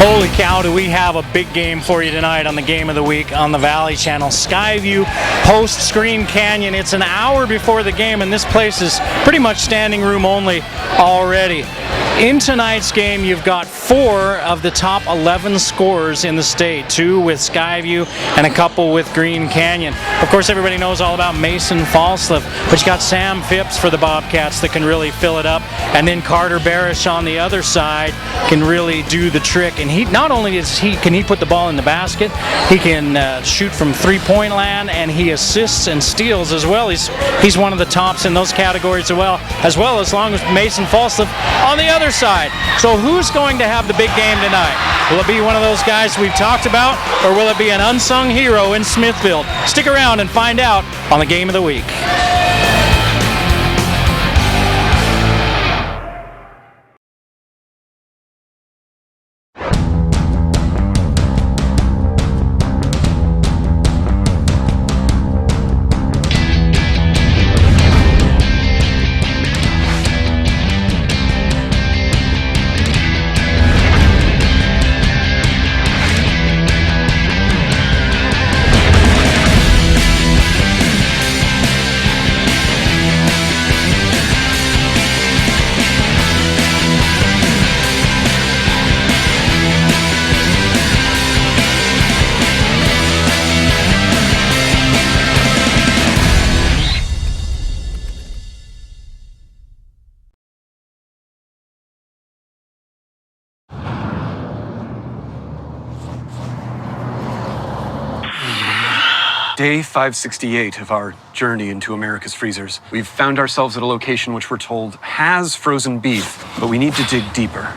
Holy cow, do we have a big game for you tonight on the Game of the Week on the Valley Channel. Skyview hosts Green Canyon. It's an hour before the game, and this place is pretty much standing room only already. In tonight's game, you've got 4 of the top 11 scorers in the state, 2 with Skyview and a couple with Green Canyon. Of course, everybody knows all about Mason Falsliff, but you got Sam Phipps for the Bobcats that can really fill it up, and then Carter Barish on the other side can really do the trick. And he not only can he put the ball in the basket, he can shoot from three-point land, and he assists and steals as well. He's one of the tops in those categories as well as long as Mason Falsliff on the other side. So who's going to have the big game tonight? Will it be one of those guys we've talked about, or will it be an unsung hero in Smithfield? Stick around and find out on the Game of the Week. Day 568 of our journey into America's freezers. We've found ourselves at a location which we're told has frozen beef, but we need to dig deeper.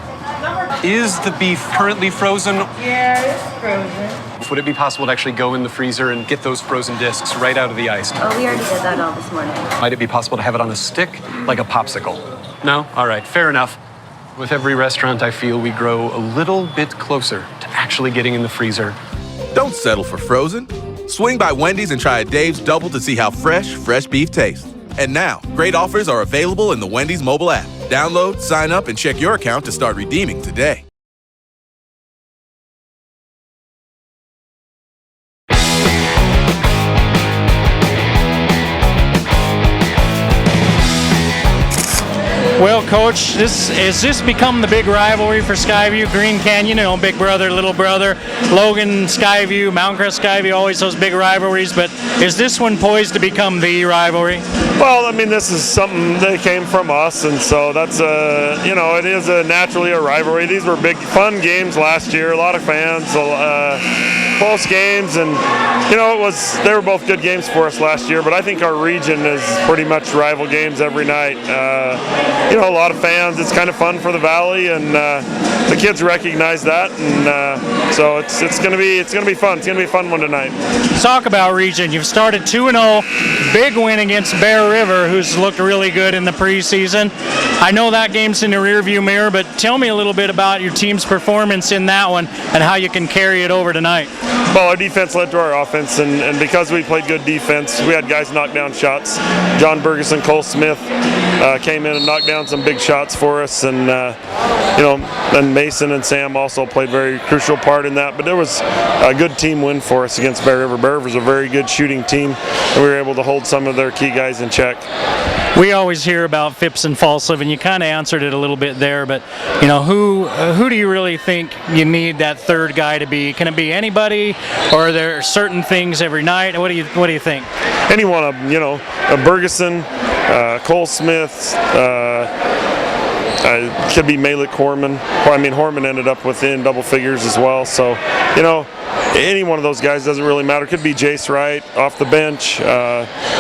Is the beef currently frozen? Yeah, it's frozen. Would it be possible to actually go in the freezer and get those frozen discs right out of the ice? Oh, we already did that all this morning. Might it be possible to have it on a stick, like a popsicle? No? All right, fair enough. With every restaurant, I feel we grow a little bit closer to actually getting in the freezer. Don't settle for frozen. Swing by Wendy's and try a Dave's Double to see how fresh beef tastes. And now, great offers are available in the Wendy's mobile app. Download, sign up, and check your account to start redeeming today. Well, Coach, has this become the big rivalry for Skyview? Green Canyon, you know, big brother, little brother. Logan, Skyview, Mountain Crest, Skyview, always those big rivalries. But is this one poised to become the rivalry? Well, I mean, this is something that came from us, and so that's it is naturally a rivalry. These were big, fun games last year. A lot of fans, close games, and they were both good games for us last year. But I think our region is pretty much rival games every night. A lot of fans. It's kind of fun for the Valley, and the kids recognize that, and so it's gonna be fun. It's gonna be a fun one tonight. Talk about region. You've started 2-0, big win against Bear River, who's looked really good in the preseason. I know that game's in the rearview mirror, but tell me a little bit about your team's performance in that one and how you can carry it over tonight. Well, our defense led to our offense, and because we played good defense, we had guys knock down shots. John Bergeson, Cole Smith came in and knocked down some big shots for us, and and Mason and Sam also played a very crucial part in that. But there was a good team win for us against Bear River. Bear River's a very good shooting team, and we were able to hold some of their key guys in check. We always hear about Phipps and Falsliff, and you kind of answered it a little bit there, but who do you really think you need that third guy to be? Can it be anybody, or are there certain things every night? What do you think? Any one of them, Bergeson, Cole Smith, could be Malik Horman. Well, I mean, Horman ended up within double figures as well, so any one of those guys doesn't really matter. Could be Jace Wright off the bench.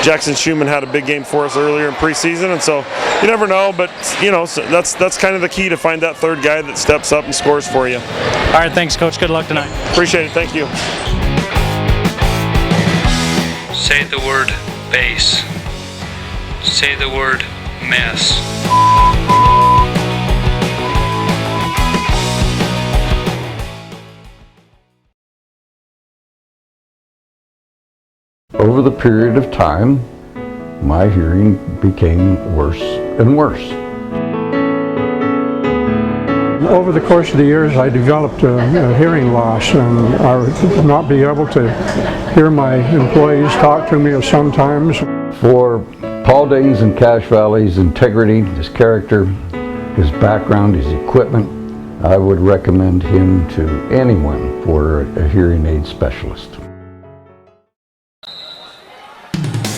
Jackson Schumann had a big game for us earlier in preseason, and so you never know. But so that's kind of the key, to find that third guy that steps up and scores for you. All right, thanks, Coach. Good luck tonight. Appreciate it. Thank you. Say the word base. Say the word mess. Over the period of time, my hearing became worse and worse. Over the course of the years, I developed a hearing loss, and I would not be able to hear my employees talk to me sometimes. For Paul Dayton's and Cache Valley's integrity, his character, his background, his equipment, I would recommend him to anyone for a hearing aid specialist.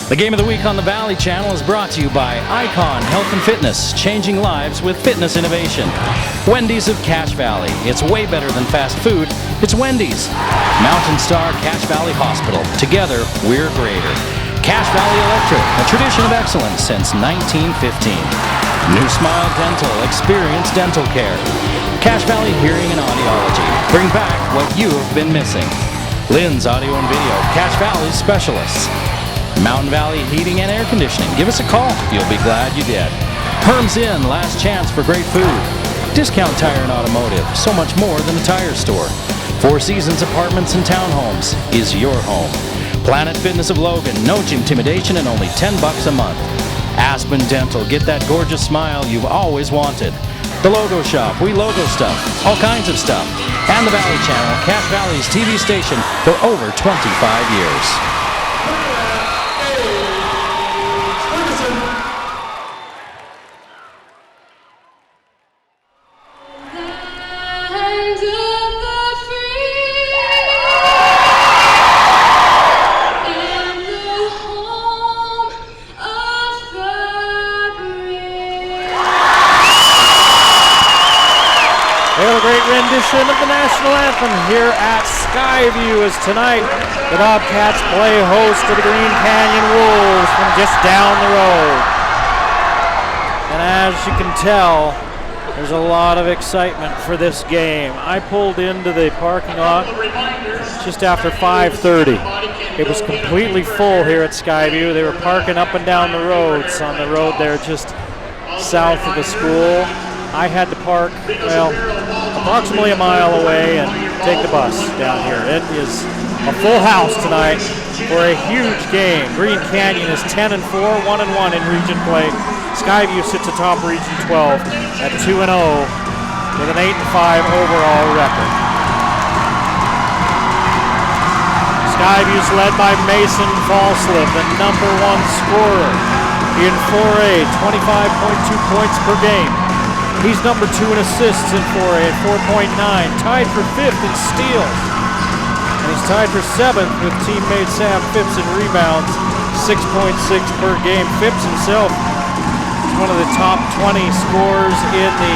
The Game of the Week on the Valley Channel is brought to you by Icon Health and Fitness, changing lives with fitness innovation. Wendy's of Cache Valley. It's way better than fast food. It's Wendy's. Mountain Star Cache Valley Hospital. Together, we're greater. Cache Valley Electric, a tradition of excellence since 1915. New Smile Dental, experience dental care. Cache Valley Hearing and Audiology. Bring back what you have been missing. Lynn's Audio and Video, Cache Valley's specialists. Mountain Valley Heating and Air Conditioning. Give us a call. You'll be glad you did. Herm's Inn, last chance for great food. Discount Tire and Automotive, so much more than a tire store. Four Seasons Apartments and Townhomes is your home. Planet Fitness of Logan, no intimidation and only $10 a month. Aspen Dental, get that gorgeous smile you've always wanted. The Logo Shop, we logo stuff, all kinds of stuff. And the Valley Channel, Cache Valley's TV station for over 25 years. Rendition of the national anthem here at Skyview as tonight the Bobcats play host to the Green Canyon Wolves from just down the road. And as you can tell, there's a lot of excitement for this game. I pulled into the parking lot just after 5:30. It was completely full here at Skyview. They were parking up and down the roads on the road there just south of the school. I had to park, well, approximately a mile away and take the bus down here. It is a full house tonight for a huge game. Green Canyon is 10-4, 1-1 in region play. Skyview sits atop Region 12 at 2-0 with an 8-5 overall record. Skyview's led by Mason Falsliff, the #1 scorer in 4A, 25.2 points per game. He's #2 in assists in 4A at 4.9, tied for 5th in steals. And he's tied for 7th with teammate Sam Phipps in rebounds, 6.6 per game. Phipps himself is one of the top 20 scorers in the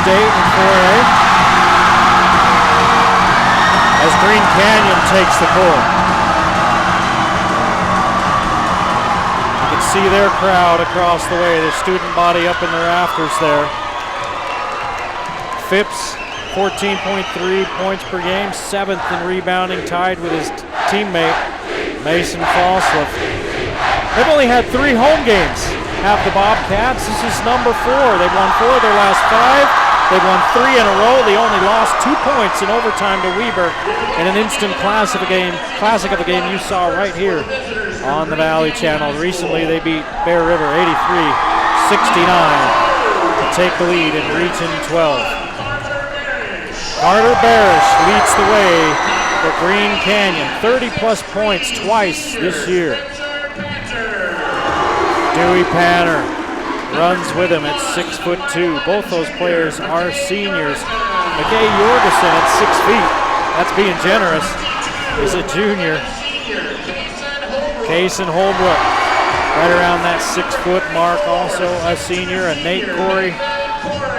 state in 4A. As Green Canyon takes the court. You can see their crowd across the way, their student body up in the rafters there. Phipps, 14.3 points per game, 7th in rebounding, tied with his teammate, Mason Falsliff. They've only had 3 home games, have the Bobcats. This is #4. They've won 4 of their last 5. They've won 3 in a row. They only lost 2 points in overtime to Weber in an instant classic of a game you saw right here on the Valley Channel. Recently, they beat Bear River 83-69 to take the lead in Region 12. Carter Barish leads the way for Green Canyon, 30-plus points twice this year. Dewey Panner runs with him at 6'2". Both those players are seniors. McKay Jorgensen at 6 feet. That's being generous. Is a junior. Kaysen Holbrook right around that 6-foot mark, also a senior. And Nate Corey,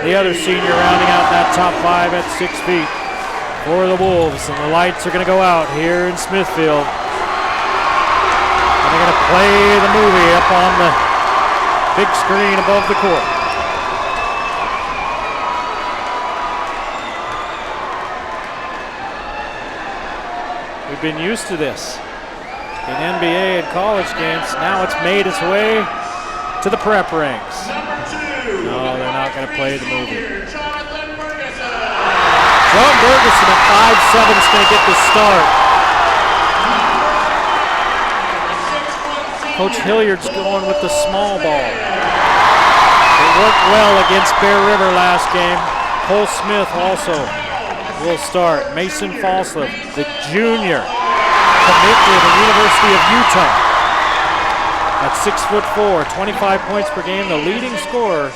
the other senior, rounding out that top 5 at 6 feet for the Wolves. And the lights are going to go out here in Smithfield. And they're going to play the movie up on the big screen above the court. We've been used to this in NBA and college games. Now it's made its way to the prep ranks. No, they're not going to play the movie. John Bergeson at 5'7" is going to get the start. Coach Hilliard's going with the small ball. It worked well against Bear River last game. Cole Smith also will start. Mason Falslev, the junior, commit to the University of Utah. At 6'4", 25 points per game, the leading scorer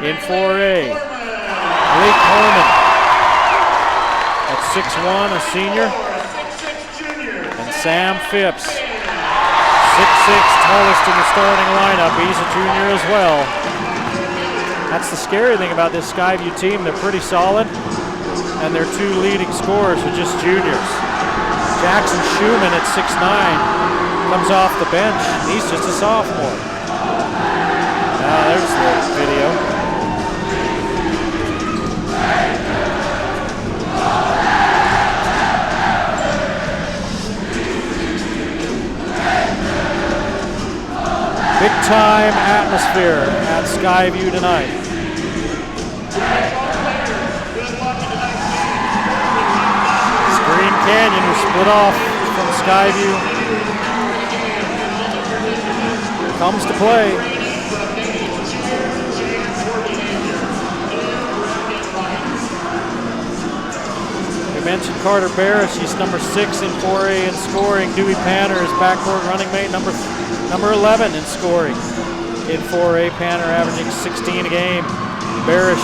in 4A. Blake Horman at 6'1", a senior. And Sam Phipps, 6'6", tallest in the starting lineup. He's a junior as well. That's the scary thing about this Skyview team. They're pretty solid, and their two leading scorers are just juniors. Jackson Schumann at 6'9", comes off the bench. He's just a sophomore. Now there's the video. Big time atmosphere at Skyview tonight. Green Canyon who split off from Skyview comes to play. We mentioned Carter Barris. He's number 6 in 4A in scoring. Dewey Panner is backcourt running mate, number 11 in scoring. In 4A, Panner averaging 16 a game. Barris,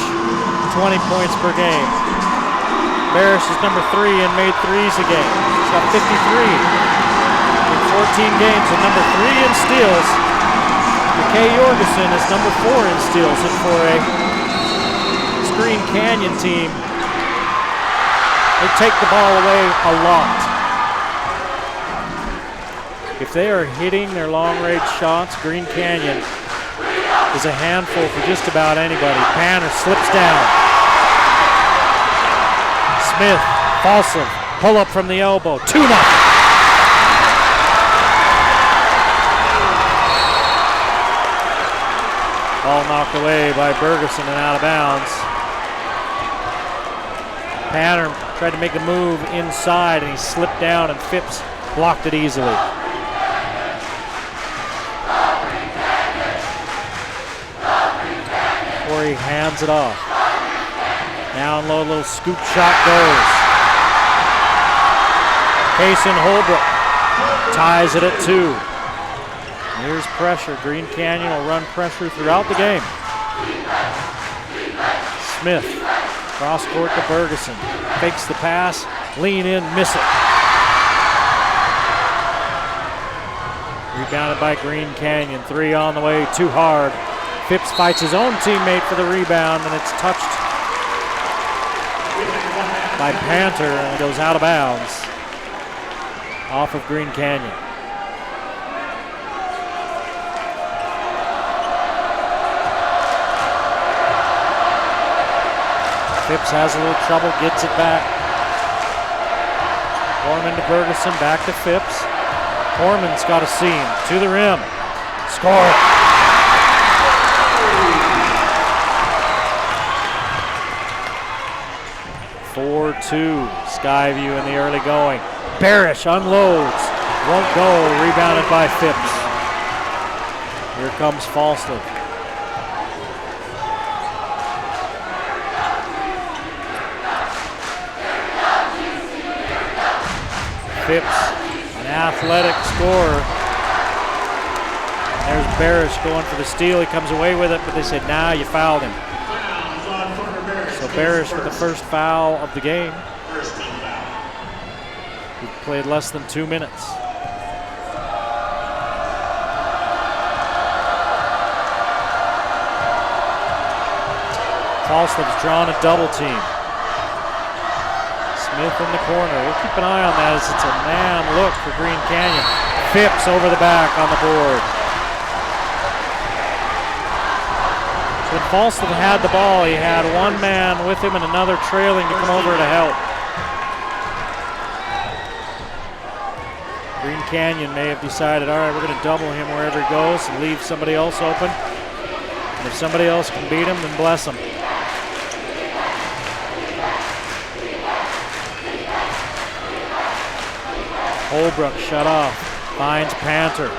20 points per game. Barris is number 3 and made threes a game. He's got 53 in 14 games and number 3 in steals. McKay Jorgensen is number 4 in steals in 4A. This Green Canyon team, they take the ball away a lot. If they are hitting their long-range shots, Green Canyon is a handful for just about anybody. Panner slips down. Smith, Falslev, pull up from the elbow, 2-0. Ball knocked away by Bergeson and out of bounds. Panner tried to make a move inside and he slipped down and Phipps blocked it easily. Corey hands it off. Down low, little scoop shot goes. Payson Holbrook ties it at 2. Here's pressure. Green Canyon will run pressure throughout the game. Smith, cross court to Bergeson. Fakes the pass, lean in, miss it. Rebounded by Green Canyon. 3 on the way, too hard. Phipps fights his own teammate for the rebound, and it's touched by Panther, and it goes out of bounds off of Green Canyon. Phipps has a little trouble, gets it back. Foreman to Bergeson, back to Phipps. Foreman's got a seam, to the rim. Score. (4-2) Skyview in the early going. Barish unloads, won't go, rebounded by Phipps. Here comes Falslev. Phipps, an athletic scorer. There's Barish going for the steal. He comes away with it, but they said, nah, you fouled him. So Barish with the first foul of the game. He played less than 2 minutes. Falslev's drawn a double team. Smith in the corner. We'll keep an eye on that as it's a man look for Green Canyon. Phipps over the back on the board. So when Falslev had the ball, he had one man with him and another trailing to come over to help. Green Canyon may have decided, all right, we're going to double him wherever he goes and leave somebody else open. And if somebody else can beat him, then bless him. Holbrook shut off, finds Panther.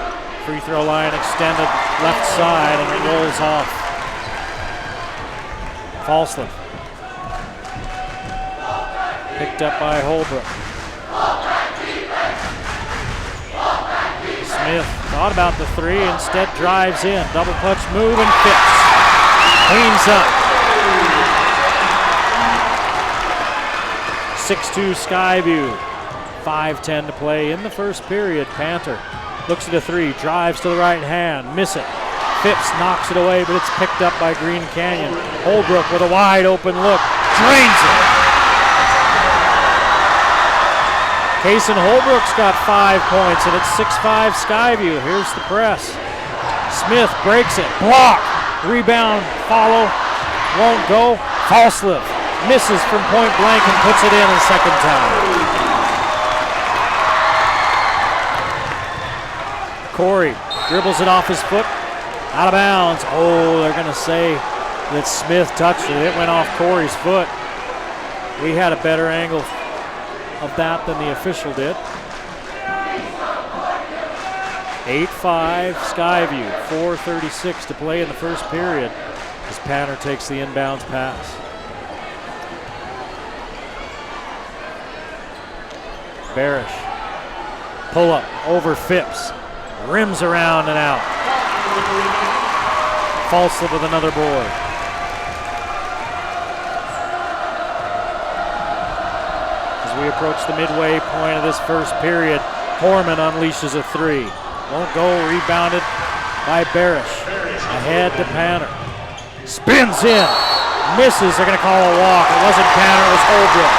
Free throw line extended left side and it rolls off. Falslev Picked up by Holbrook. Smith thought about the three, instead drives in. Double clutch move and fits. Cleans up. 6-2 Skyview. 5:10 to play in the first period. Panther looks at a three, drives to the right hand, miss it. Phipps knocks it away, but it's picked up by Green Canyon. Holbrook with a wide open look, drains it. Cason Holbrook's got 5 points, and it's 6-5 Skyview. Here's the press. Smith breaks it, block, rebound, follow, won't go. Falslift misses from point blank and puts it in a second time. Corey dribbles it off his foot, out of bounds. Oh, they're gonna say that Smith touched it. It went off Corey's foot. We had a better angle of that than the official did. 8-5 Skyview, 4:36 to play in the first period as Panner takes the inbounds pass. Barish, pull up over Phipps, rims around and out. Falslift with another board. As we approach the midway point of this first period, Horman unleashes a three. Won't go, rebounded by Barish. Ahead to Panner. Spins in, misses, they're gonna call a walk. It wasn't Panner, it was Holbrook.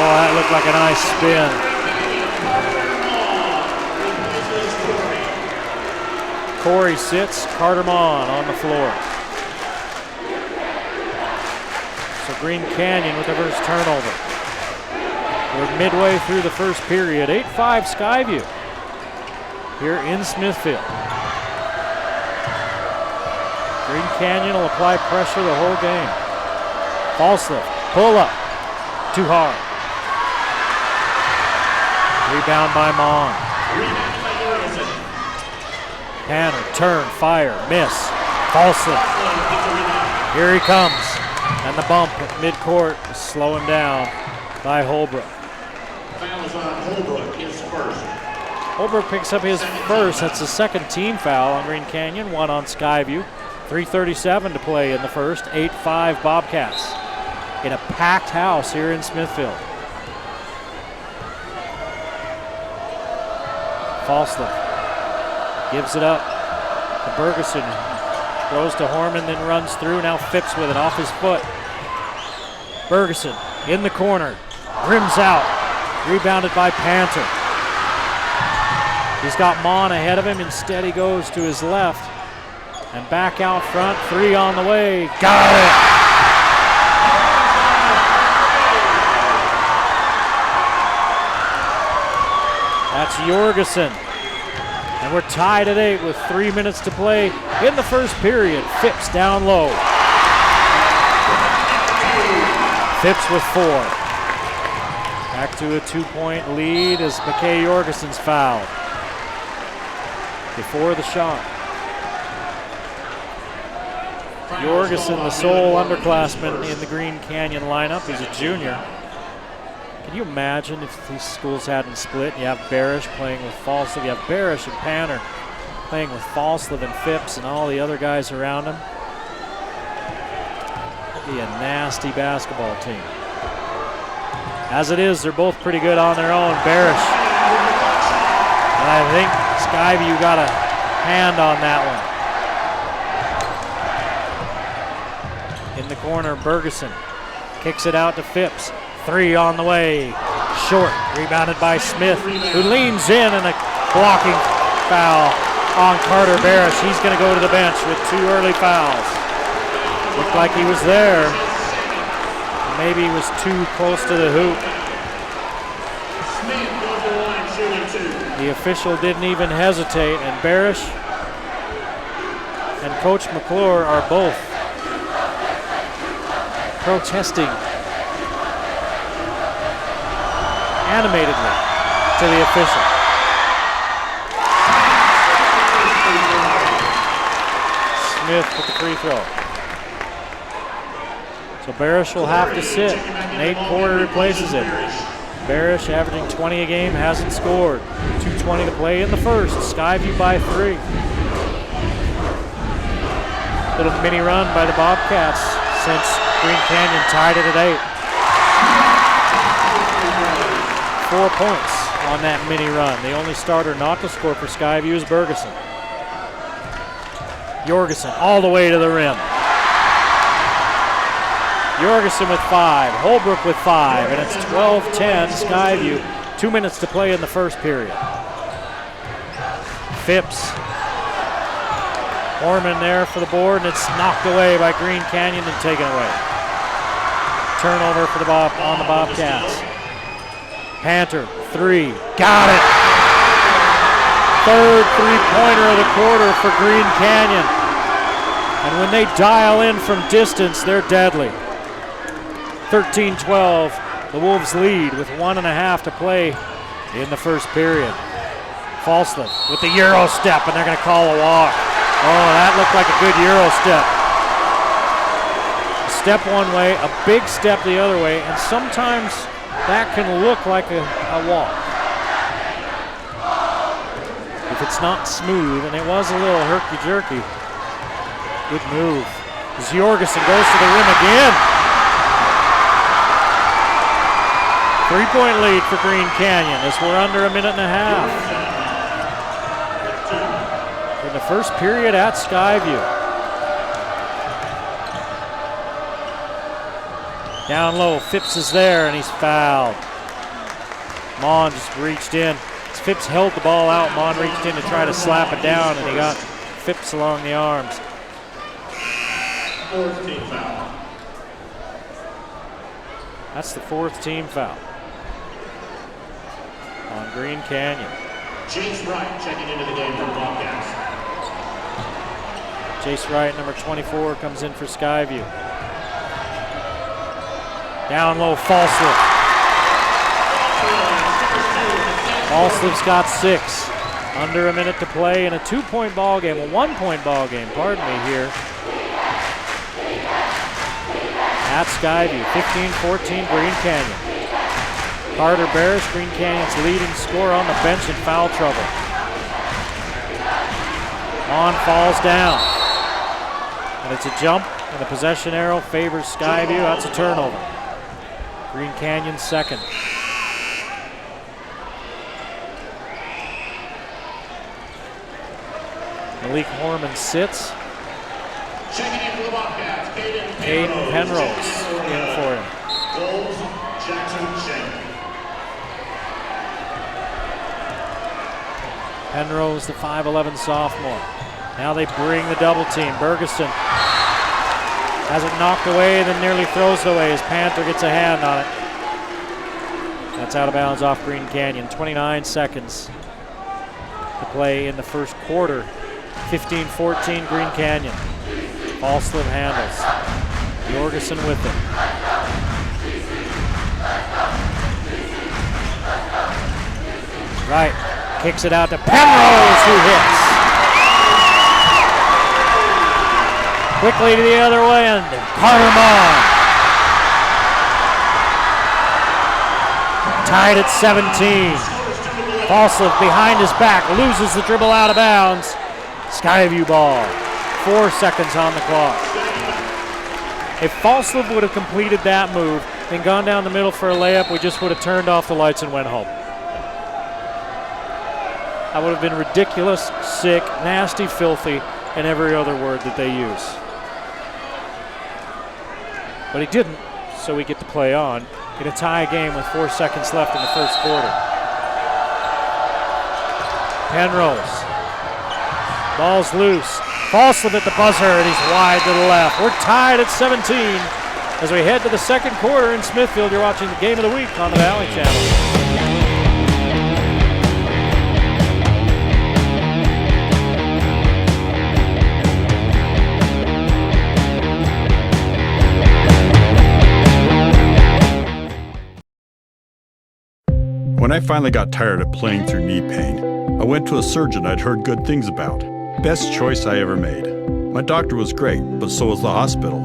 Oh, that looked like a nice spin. Corey sits, Carter Mon on the floor. So Green Canyon with the first turnover. We're midway through the first period. 8-5 Skyview here in Smithfield. Green Canyon will apply pressure the whole game. Falslift, pull up, too hard. Rebound by Mon. Panner, turn, fire, miss. Falslift. Here he comes. And the bump at midcourt is slowing down by Holbrook. Foul is on Holbrook, his first. Holbrook picks up his first. That's the second team foul on Green Canyon, one on Skyview. 3:37 to play in the first. 8-5 Bobcats in a packed house here in Smithfield. Falslift gives it up to Bergeson. Goes to Horman, then runs through. Now Phipps with it off his foot. Bergeson in the corner. Rims out. Rebounded by Panther. He's got Mon ahead of him. Instead, he goes to his left. And back out front. Three on the way. Got it! That's Jorgensen. And we're tied at 8 with 3 minutes to play in the first period. Phipps down low. Phipps with 4. Back to a 2-point lead as McKay Jorgensen's fouled before the shot. Jorgensen, the sole underclassman in the Green Canyon lineup. He's a junior. Can you imagine if these schools hadn't split? You have Barish playing with Falslift. You have Barish and Panner playing with Falslift and Phipps and all the other guys around him. It'd be a nasty basketball team. As it is, they're both pretty good on their own. Barish. And I think Skyview got a hand on that one. In the corner, Bergeson kicks it out to Phipps. 3 on the way, short, rebounded by Smith, who leans in, and a blocking foul on Carter Barish. He's going to go to the bench with 2 early fouls. Looked like he was there. Maybe he was too close to the hoop. The official didn't even hesitate, and Barish and Coach McClure are both protesting animatedly to the official. Smith with the free throw. So Barish will have to sit. Nate Porter replaces him. Barish averaging 20 a game, hasn't scored. 2:20 to play in the first. Skyview by 3. Little mini run by the Bobcats since Green Canyon tied it at 8. 4 points on that mini run. The only starter not to score for Skyview is Bergeson. Jorgensen all the way to the rim. Jorgensen with 5, Holbrook with 5, and it's 12-10 Skyview. 2 minutes to play in the first period. Phipps. Orman there for the board, and it's knocked away by Green Canyon and taken away. Turnover for the Bobcats. Panther, 3, got it. Third three-pointer of the quarter for Green Canyon. And when they dial in from distance, they're deadly. 13-12, the Wolves lead with 1.5 to play in the first period. Falsley with the Euro step, and they're going to call a walk. Oh, that looked like a good Euro step. A step one way, a big step the other way, and sometimes that can look like a walk. If it's not smooth, and it was a little herky-jerky, good move. As Jorgensen goes to the rim again. 3-point lead for Green Canyon as we're under a minute and a half. In the first period at Skyview. Down low, Phipps is there and he's fouled. Mon just reached in. As Phipps held the ball out, Mon reached in to try to slap it down and he got Phipps along the arms. Fourth team foul. That's the 4th team foul on Green Canyon. Jace Wright checking into the game for the Bobcats. Jace Wright, number 24, comes in for Skyview. Down low, Falslip. Falslip's got 6. Under a minute to play in a 2-point ball game, a 1-point ball game, pardon me here. At Skyview, 15-14 Green Canyon. Carter Barish, Green Canyon's leading scorer, on the bench in foul trouble. On falls down. And it's a jump, and the possession arrow favors Skyview. That's a turnover. Green Canyon second. Malik Horman sits. Checking in for the Bobcats, Caden Penrose in for him. Goals, Jackson Shank. Penrose, the 5'11 sophomore. Now they bring the double team. Bergeson has it knocked away, then nearly throws it away as Panther gets a hand on it. That's out of bounds off Green Canyon. 29 seconds to play in the first quarter. 15-14 Green Canyon. Falslip handles. Jorgensen with it. Right. Kicks it out to Penrose, who hits. Quickly to the other end. Carter Mon. Tied at 17. Falslip behind his back, loses the dribble out of bounds. Skyview ball. 4 seconds on the clock. If Falslip would have completed that move and gone down the middle for a layup, we just would have turned off the lights and went home. That would have been ridiculous, sick, nasty, filthy, and every other word that they use. But he didn't, so we get to play on. Get a tie game with 4 seconds left in the first quarter. Penrose. Ball's loose. Falslip at the buzzer, and he's wide to the left. We're tied at 17 as we head to the second quarter in Smithfield. You're watching the Game of the Week on the Valley Channel. When I finally got tired of playing through knee pain, I went to a surgeon I'd heard good things about. Best choice I ever made. My doctor was great, but so was the hospital.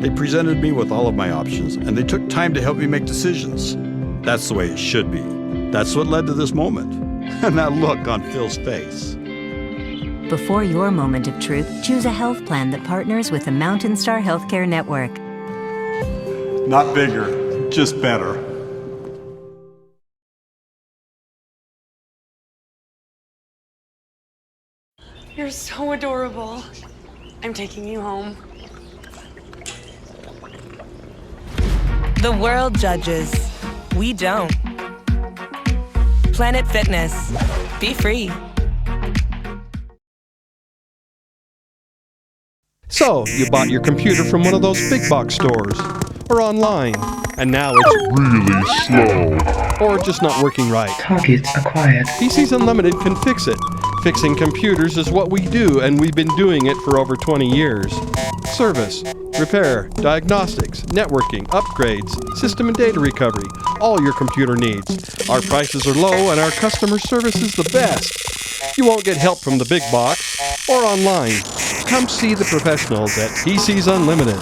They presented me with all of my options, and they took time to help me make decisions. That's the way it should be. That's what led to this moment. And that look on Phil's face. Before your moment of truth, choose a health plan that partners with the Mountain Star Healthcare Network. Not bigger, just better. You're so adorable. I'm taking you home. The world judges. We don't. Planet Fitness. Be free. So, you bought your computer from one of those big box stores, or online, and now it's really slow, or just not working right. Targets acquired. PCs Unlimited can fix it. Fixing computers is what we do, and we've been doing it for over 20 years. Service, repair, diagnostics, networking, upgrades, system and data recovery, all your computer needs. Our prices are low and our customer service is the best. You won't get help from the big box or online. Come see the professionals at PCs Unlimited.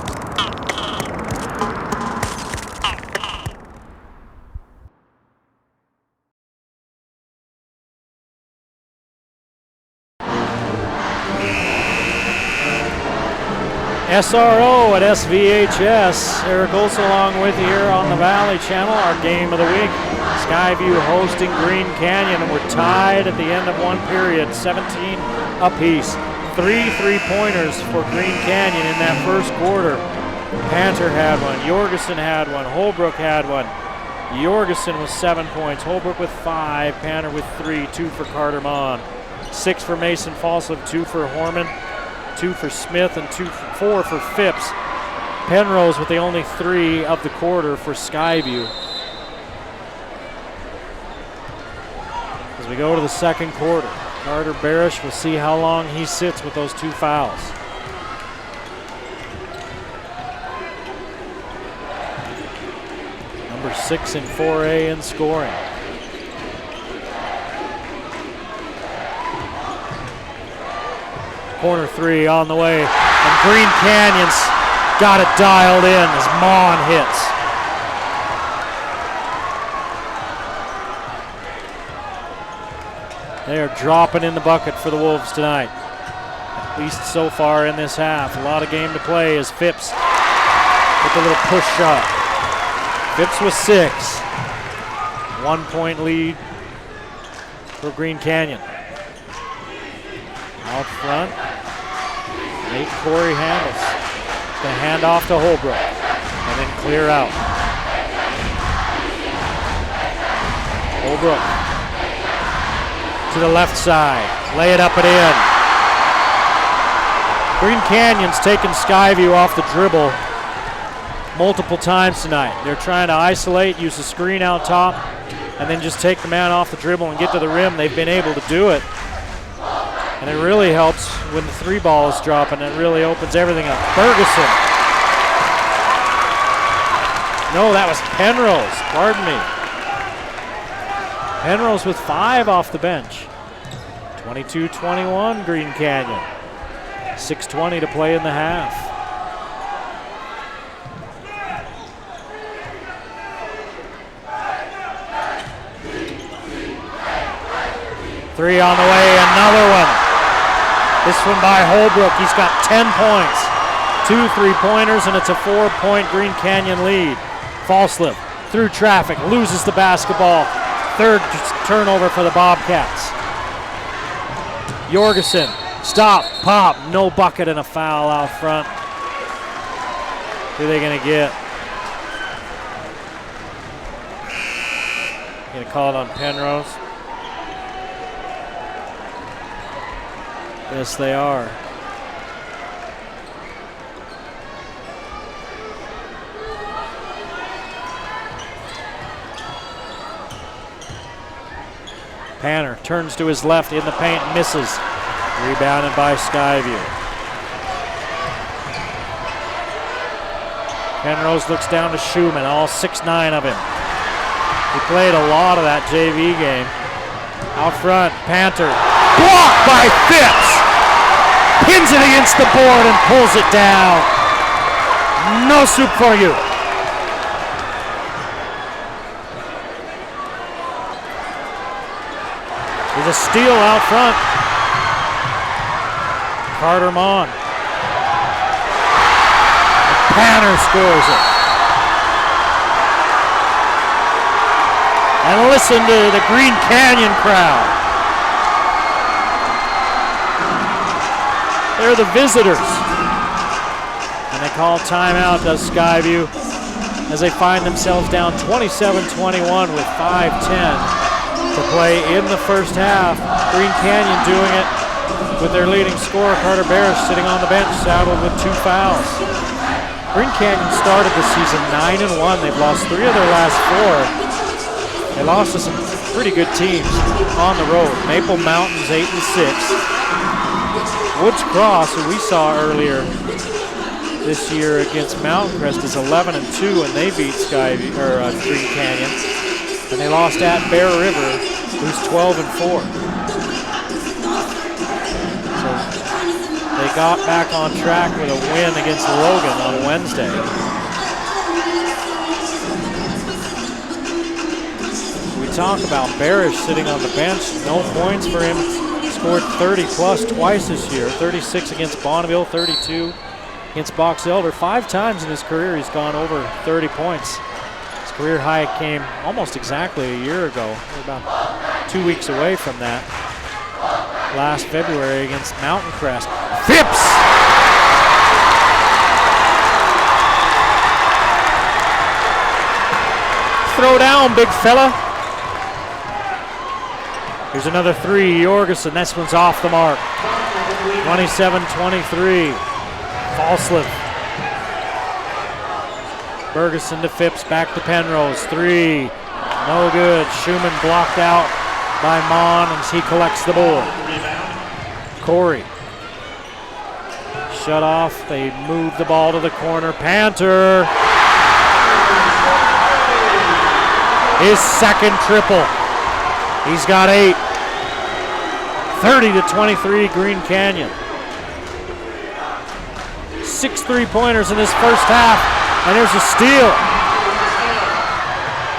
SRO at SVHS. Eric Olson along with you here on the Valley Channel. Our game of the week. Skyview hosting Green Canyon, and we're tied at the end of one period, 17 apiece. 3 3-pointers for Green Canyon in that first quarter. Panther had one, Jorgensen had one, Holbrook had one. Jorgensen with 7 points, Holbrook with 5, Panther with 3, 2 for Carter Mon. 6 for Mason Falsliv, 2 for Horman, 2 for Smith, and 4 for Phipps. Penrose with the only 3 of the quarter for Skyview. As we go to the second quarter, Carter Barish will see how long he sits with those 2 fouls. Number 6 in 4A in scoring. Corner 3 on the way, and Green Canyon's got it dialed in as Mon hits. They are dropping in the bucket for the Wolves tonight, at least so far in this half. A lot of game to play as Phipps with a little push shot. Phipps with 6. 1 point lead for Green Canyon. Out front, Nate Corey handles. The handoff to Holbrook, and then clear out. Holbrook to the left side, lay it up and in. Green Canyon's taken Skyview off the dribble multiple times tonight. They're trying to isolate, use the screen out top, and then just take the man off the dribble and get to the rim. They've been able to do it. And it really helps when the 3 ball is dropping. It really opens everything up. Ferguson. No, that was Penrose. Pardon me. Penrose with 5 off the bench. 22-21 Green Canyon. 6:20 to play in the half. Three on the way, another one. This one by Holbrook, he's got 10 points. 2 3-pointers, and it's a 4-point Green Canyon lead. Falsliv through traffic, loses the basketball. 3rd turnover for the Bobcats. Jorgensen, stop, pop, no bucket and a foul out front. Who are they gonna get? Gonna call it on Penrose. Yes, they are. Panner turns to his left in the paint, misses. Rebounded by Skyview. Penrose looks down to Schumann, all 6'9" of him. He played a lot of that JV game. Out front, Panther. Blocked by Phipps. Pins it against the board and pulls it down. No soup for you. There's a steal out front. Carter Mon. Panner scores it. And listen to the Green Canyon crowd. They're the visitors. And they call timeout, does Skyview, as they find themselves down 27-21 with 5:10 to play in the first half. Green Canyon doing it with their leading scorer, Carter Barish, sitting on the bench, saddled with 2 fouls. Green Canyon started the season 9-1. They've lost 3 of their last 4. They lost to some pretty good teams on the road. Maple Mountain's 8-6. Woods Cross, who we saw earlier this year against Mountain Crest, is 11-2, and they beat Green Canyon. And they lost at Bear River, who's 12-4. So they got back on track with a win against Logan on Wednesday. We talk about Barish sitting on the bench. No points for him. Scored 30+ twice this year. 36 against Bonneville, 32 against Box Elder. 5 times in his career he's gone over 30 points. His career high came almost exactly a year ago. We're about 2 weeks away from that. Last February against Mountain Crest. Phipps! Throw down, big fella. Here's another 3, Jorgensen. This one's off the mark. 27-23. Falslip. Bergeson to Phipps, back to Penrose. 3, no good. Schumann blocked out by Mon as he collects the board. Corey. Shut off. They move the ball to the corner. Panther. His second triple. He's got 8. 30-23 Green Canyon. 6 3-pointers in this first half. And there's a steal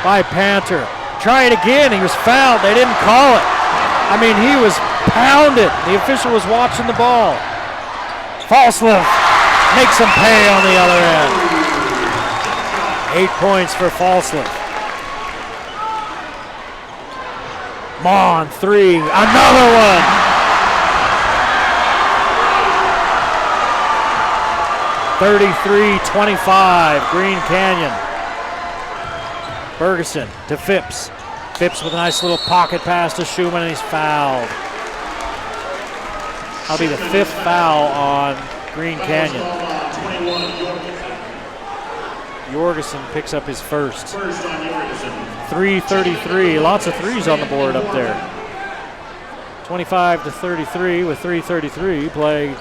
by Panther. Try it again. He was fouled. They didn't call it. I mean, he was pounded. The official was watching the ball. Falslip makes him pay on the other end. 8 points for Falslip. Mon, 3, another one. (33-25) Green Canyon. Bergeson to Phipps. Phipps with a nice little pocket pass to Schumann, and he's fouled. That'll be the 5th foul on Green Canyon. Jorgensen picks up his first. 3:33, lots of 3s on the board up there. 25-33 with 3:33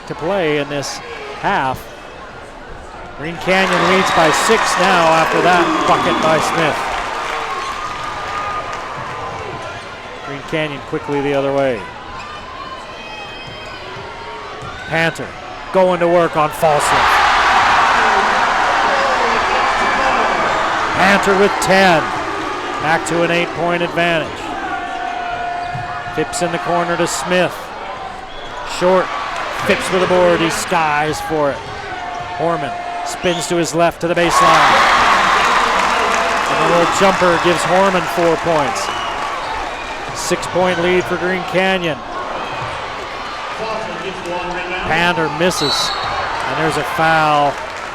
to play in this half. Green Canyon leads by 6 now after that bucket by Smith. Green Canyon quickly the other way. Panther going to work on Falslip. Panther with 10. Back to an 8-point advantage. Phipps in the corner to Smith. Short. Phipps with a board. He skies for it. Horman spins to his left to the baseline. And the little jumper gives Horman 4 points. 6-point lead for Green Canyon. Panther misses. And there's a foul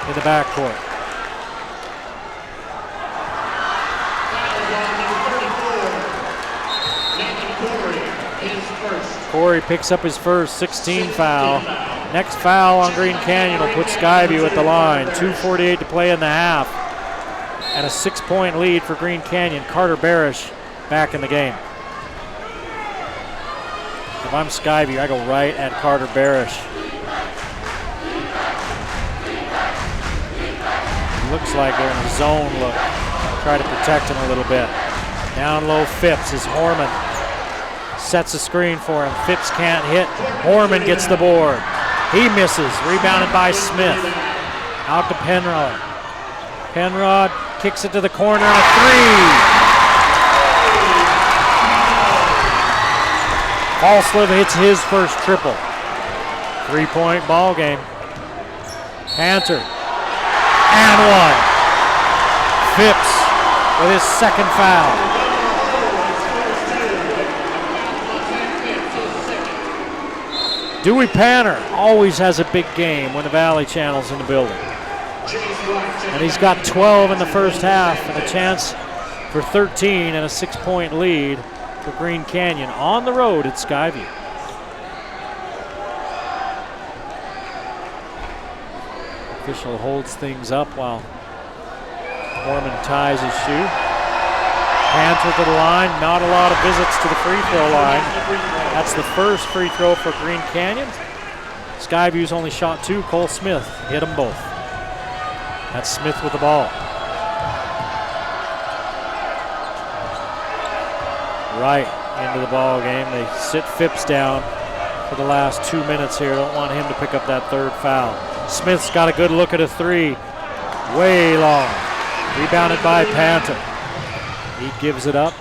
in the backcourt. Corey picks up his first 16 foul. Next foul on Green Canyon will put Skyview at the line. 2:48 to play in the half. And a 6-point lead for Green Canyon. Carter Barish back in the game. If I'm Skyview, I go right at Carter Barish. Looks like they're in a zone look. Try to protect him a little bit. Down low Phipps is Horman. Sets a screen for him. Phipps can't hit. Horman gets the board. He misses. Rebounded by Smith. Out to Penrod. Penrod kicks it to the corner and a three. Falsliv hits his first triple. 3-point ball game. Panther. And one. Phipps with his second foul. Dewey Panner always has a big game when the Valley Channel's in the building. And he's got 12 in the first half and a chance for 13 and a 6-point lead for Green Canyon on the road at Skyview. Official holds things up while Mormon ties his shoe. Panther to the line, not a lot of visits to the free throw line. That's the first free throw for Green Canyon. Skyview's only shot 2. Cole Smith hit them both. That's Smith with the ball. Right into the ball game. They sit Phipps down for the last 2 minutes here. Don't want him to pick up that third foul. Smith's got a good look at a three. Way long. Rebounded by Panther. He gives it up.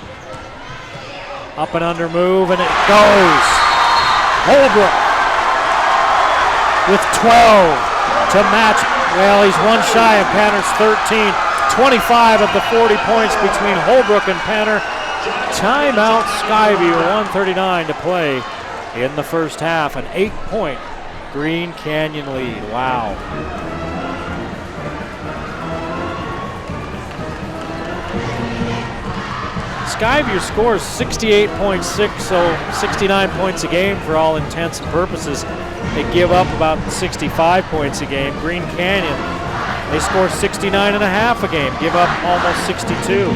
Up and under move, and it goes. Holbrook with 12 to match. Well, he's one shy of Panther's 13. 25 of the 40 points between Holbrook and Panther. Timeout Skyview, 1:39 to play in the first half. An 8-point Green Canyon lead. Wow. Skyview scores 68.6, so 69 points a game for all intents and purposes. They give up about 65 points a game. Green Canyon, they score 69.5 a game, give up almost 62.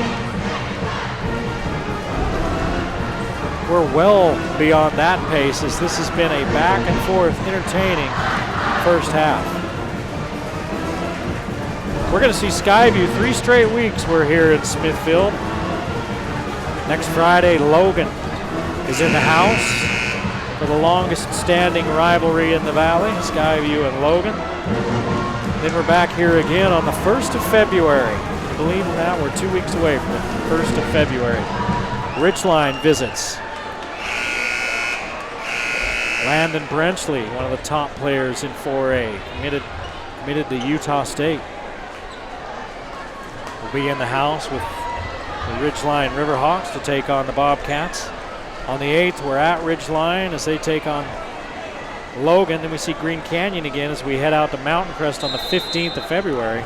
We're well beyond that pace as this has been a back and forth entertaining first half. We're going to see Skyview 3 straight weeks. We're here in Smithfield. Next Friday, Logan is in the house for the longest standing rivalry in the Valley, Skyview and Logan. Then we're back here again on the 1st of February. Can you believe that? We're 2 weeks away from the 1st of February. Ridgeline visits. Landon Brenchley, one of the top players in 4A, committed to Utah State. Will be in the house with the Ridgeline Riverhawks to take on the Bobcats. On the 8th, we're at Ridgeline as they take on Logan. Then we see Green Canyon again as we head out to Mountain Crest on the 15th of February.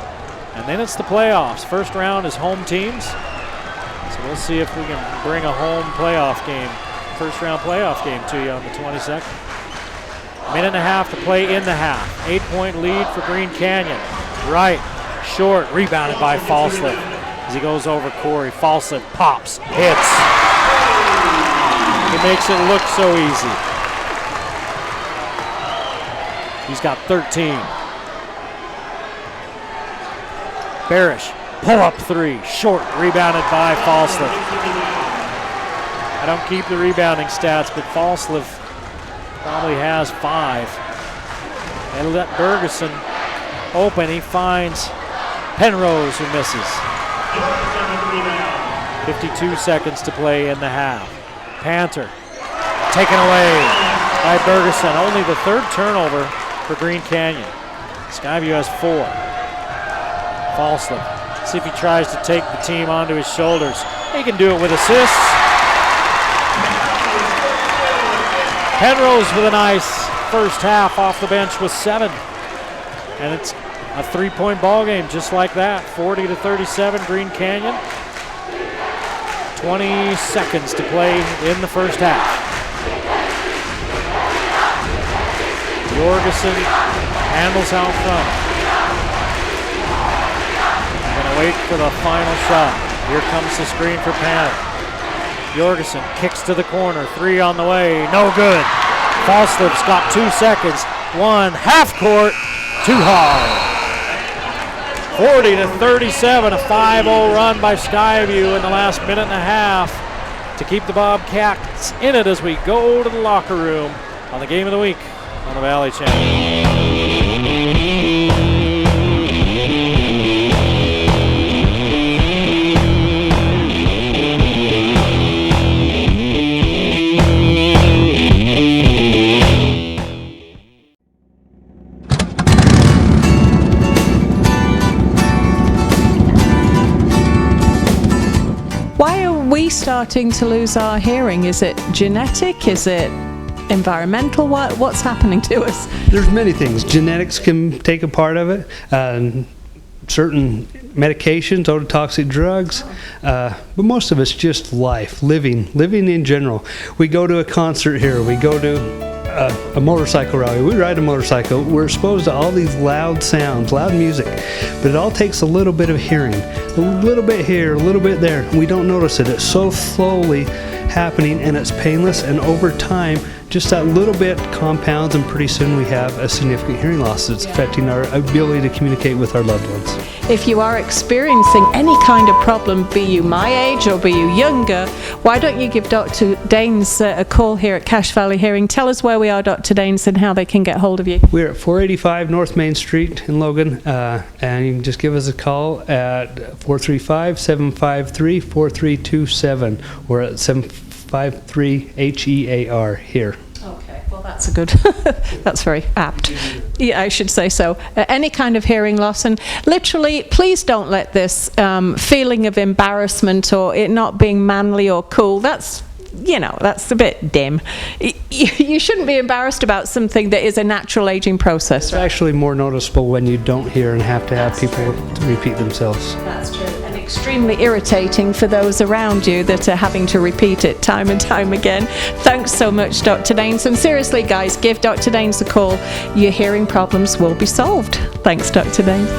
And then it's the playoffs. First round is home teams. So we'll see if we can bring a home playoff game, first round playoff game to you on the 22nd. Minute and a half to play in the half. 8-point lead for Green Canyon. Right, short, rebounded by Falsliv. As he goes over Corey, Falsliv pops, hits. He makes it look so easy. He's got 13. Barish, pull-up three, short, rebounded by Falsliv. I don't keep the rebounding stats, but Falsliv probably has 5. They let Bergeson open. He finds Penrose, who misses. 52 seconds to play in the half. Panther taken away by Bergeson. Only the 3rd turnover for Green Canyon. Skyview has 4. Falsliv. See if he tries to take the team onto his shoulders. He can do it with assists. Penrose with a nice first half off the bench with 7. And it's a 3-point ball game just like that. 40-37 Green Canyon. 20 seconds to play in the first half. Jorgensen handles out front. Gonna wait for the final shot. Here comes the screen for Panther. Jorgensen kicks to the corner. 3 on the way. No good. Falsliv's got 2 seconds. 1 half court. Too hard. 40-37. A 5-0 run by Skyview in the last minute and a half to keep the Bobcats in it as we go to the locker room on the Game of the Week on the Valley Channel. we starting to lose our hearing? Is it genetic? Is it environmental? What's happening to us? There's many things. Genetics can take a part of it. Certain medications, ototoxic drugs, but most of it's just life, living in general. We go to a concert here, we go to a motorcycle rally, we ride a motorcycle, we're exposed to all these loud sounds, loud music, but it all takes a little bit of hearing, a little bit here, a little bit there. We don't notice it. It's so slowly happening and it's painless, and over time just that little bit compounds, and pretty soon we have a significant hearing loss that's affecting our ability to communicate with our loved ones. If you are experiencing any kind of problem, be you my age or be you younger, why don't you give Dr. Daines a call here at Cache Valley Hearing? Tell us where we are, Dr. Daines, and how they can get hold of you. We're at 485 North Main Street in Logan, and you can just give us a call at 435-753-4327 or at 753-HEAR here. Okay, well that's a good, that's very apt. Yeah, I should say so. Any kind of hearing loss, and literally, please don't let this feeling of embarrassment or it not being manly or cool, that's a bit dim. You shouldn't be embarrassed about something that is a natural aging process. It's actually more noticeable when you don't hear and have to have people to repeat themselves. That's true. And extremely irritating for those around you that are having to repeat it time and time again. Thanks so much, Dr. Daines. And seriously, guys, give Dr. Daines a call. Your hearing problems will be solved. Thanks, Dr. Daines.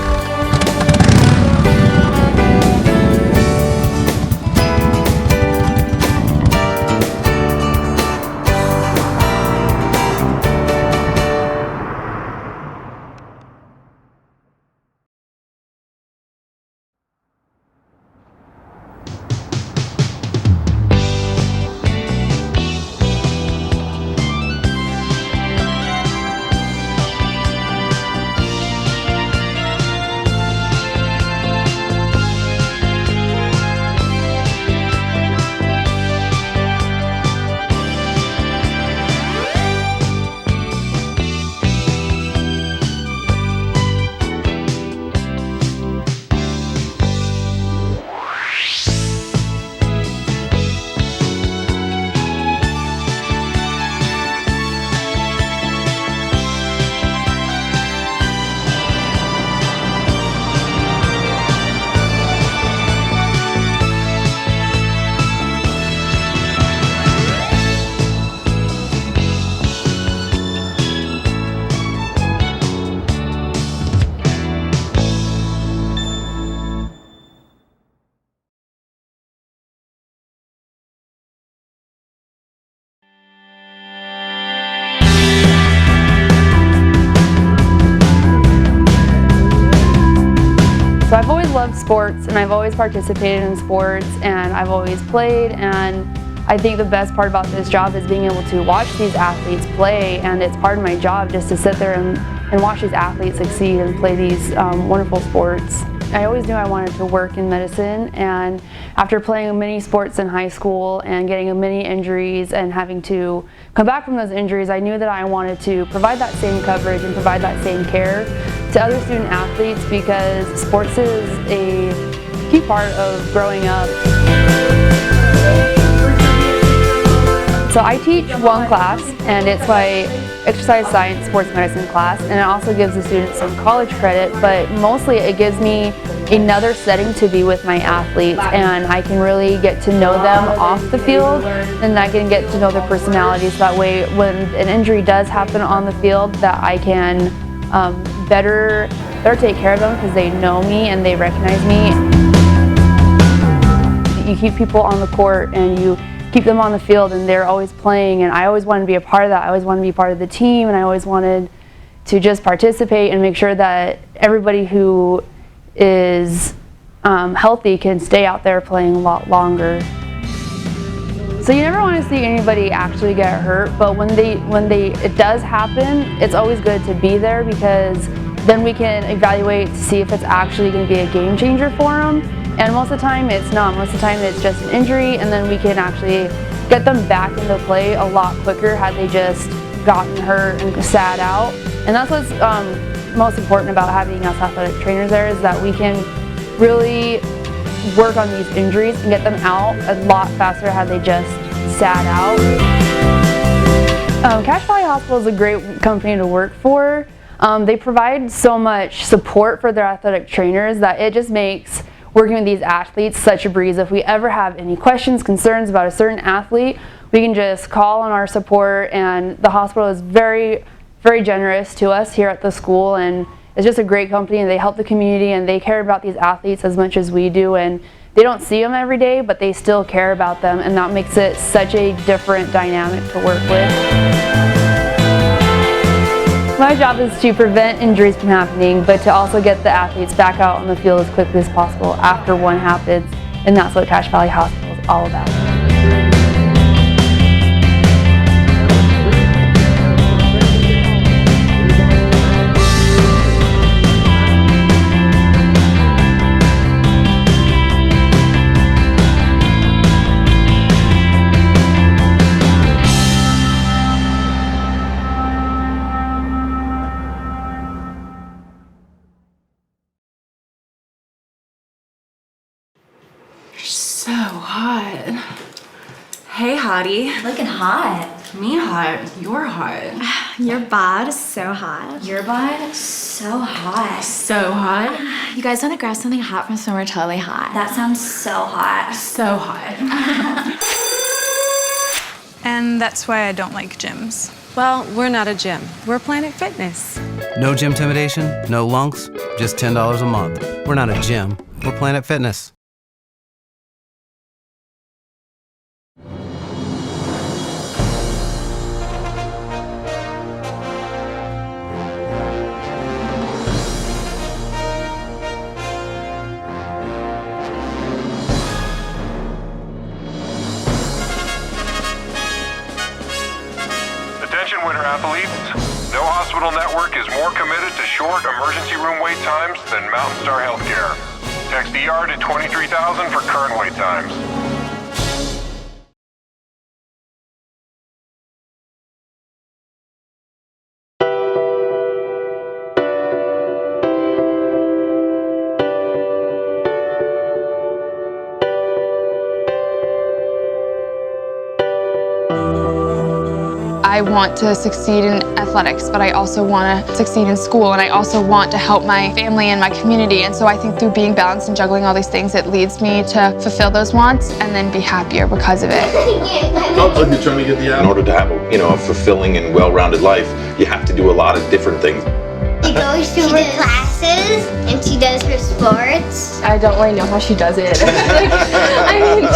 So I've always loved sports, and I've always participated in sports, and I've always played, and I think the best part about this job is being able to watch these athletes play, and it's part of my job just to sit there and watch these athletes succeed and play these wonderful sports. I always knew I wanted to work in medicine, and after playing many sports in high school and getting many injuries and having to come back from those injuries, I knew that I wanted to provide that same coverage and provide that same care to other student athletes, because sports is a key part of growing up. So I teach one class, and it's my exercise science sports medicine class, and it also gives the students some college credit, but mostly it gives me another setting to be with my athletes, and I can really get to know them off the field, and I can get to know their personalities. That way when an injury does happen on the field, that I can better take care of them because they know me and they recognize me. You keep people on the court and you keep them on the field, and they're always playing, and I always wanted to be a part of that. I always wanted to be part of the team, and I always wanted to just participate and make sure that everybody who is healthy can stay out there playing a lot longer. So you never want to see anybody actually get hurt, but when it does happen, it's always good to be there, because then we can evaluate to see if it's actually going to be a game changer for them. And most of the time it's not. Most of the time it's just an injury, and then we can actually get them back into play a lot quicker had they just gotten hurt and sat out. And that's what's most important about having us athletic trainers there, is that we can really work on these injuries and get them out a lot faster had they just sat out. Cache Valley Hospital is a great company to work for. They provide so much support for their athletic trainers that it just makes working with these athletes such a breeze. If we ever have any questions, concerns about a certain athlete, we can just call on our support, and the hospital is very, very generous to us here at the school, and it's just a great company, and they help the community, and they care about these athletes as much as we do, and they don't see them every day, but they still care about them, and that makes it such a different dynamic to work with. My job is to prevent injuries from happening, but to also get the athletes back out on the field as quickly as possible after one happens, and that's what Cache Valley Hospital is all about. So hot. Hey, hottie. Looking hot. Me hot. You're hot. Your bod is so hot. Your bod? So hot. So hot. You guys want to grab something hot from somewhere totally hot? That sounds so hot. So hot. And that's why I don't like gyms. Well, we're not a gym. We're Planet Fitness. No gym intimidation, no lunks, just $10 a month. We're not a gym. We're Planet Fitness. Attention winter athletes. No hospital network is more committed to short emergency room wait times than Mountain Star Healthcare. Text ER to 23,000 for current wait times. I want to succeed in athletics, but I also want to succeed in school, and I also want to help my family and my community. And so I think through being balanced and juggling all these things, it leads me to fulfill those wants and then be happier because of it. You're trying to get the in order to have a fulfilling and well-rounded life, you have to do a lot of different things. She goes to her classes and she does her sports. I don't really know how she does it.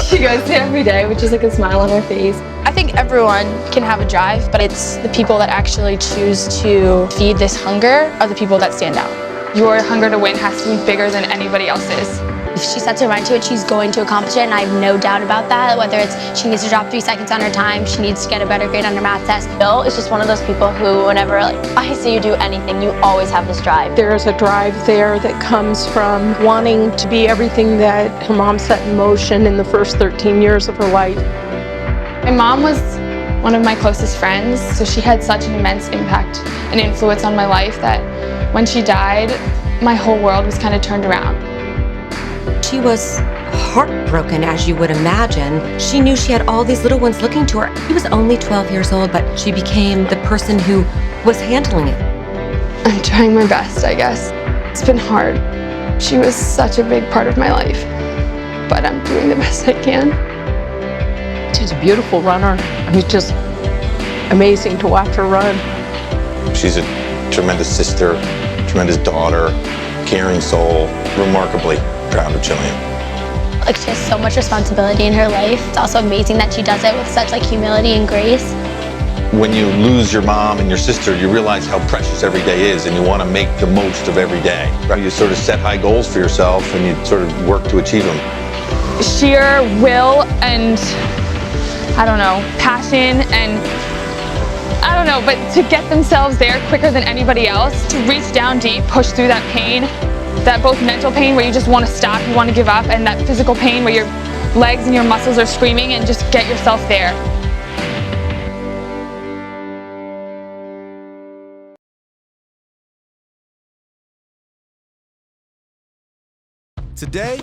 She goes there every day, which is like a smile on her face. I think everyone can have a drive, but it's the people that actually choose to feed this hunger are the people that stand out. Your hunger to win has to be bigger than anybody else's. If she sets her mind to it, she's going to accomplish it, and I have no doubt about that. Whether it's she needs to drop 3 seconds on her time, she needs to get a better grade on her math test. Bill is just one of those people who, whenever I see you do anything, you always have this drive. There is a drive there that comes from wanting to be everything that her mom set in motion in the first 13 years of her life. My mom was one of my closest friends, so she had such an immense impact and influence on my life that when she died, my whole world was kind of turned around. She was heartbroken, as you would imagine. She knew she had all these little ones looking to her. She was only 12 years old, but she became the person who was handling it. I'm trying my best, I guess. It's been hard. She was such a big part of my life, but I'm doing the best I can. She's a beautiful runner. I mean, just amazing to watch her run. She's a tremendous sister, tremendous daughter, caring soul, remarkably proud of Jillian. Like, she has so much responsibility in her life. It's also amazing that she does it with such humility and grace. When you lose your mom and your sister, you realize how precious every day is, and you want to make the most of every day. Right? You sort of set high goals for yourself, and you sort of work to achieve them. Sheer will and, passion and, but to get themselves there quicker than anybody else, to reach down deep, push through that pain, that both mental pain where you just want to stop, you want to give up, and that physical pain where your legs and your muscles are screaming, and just get yourself there. Today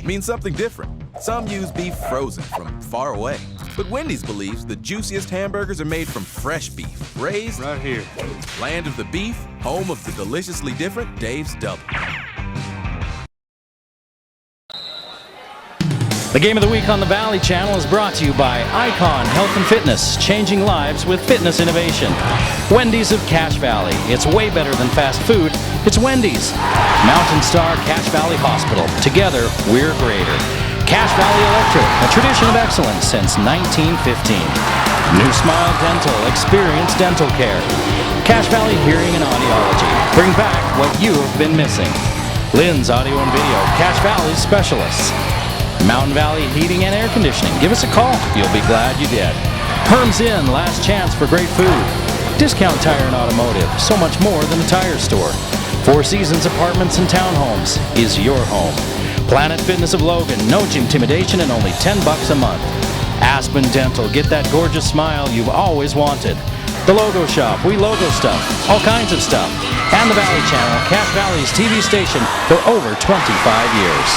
means something different. Some use beef frozen from far away. But Wendy's believes the juiciest hamburgers are made from fresh beef, raised right here. Land of the beef, home of the deliciously different Dave's Double. The Game of the Week on the Valley Channel is brought to you by Icon Health and Fitness, changing lives with fitness innovation. Wendy's of Cache Valley. It's way better than fast food. It's Wendy's. Mountain Star Cache Valley Hospital. Together, we're greater. Cache Valley Electric, a tradition of excellence since 1915. New Smile Dental, experience dental care. Cache Valley Hearing and Audiology. Bring back what you have been missing. Lynn's Audio and Video, Cache Valley Specialists. Mountain Valley Heating and Air Conditioning. Give us a call. You'll be glad you did. Herm's Inn, last chance for great food. Discount Tire and Automotive, so much more than a tire store. Four Seasons Apartments and Townhomes is your home. Planet Fitness of Logan, no intimidation and only $10 a month. Aspen Dental, get that gorgeous smile you've always wanted. The Logo Shop, we logo stuff, all kinds of stuff. And the Valley Channel, Cache Valley's TV station for over 25 years.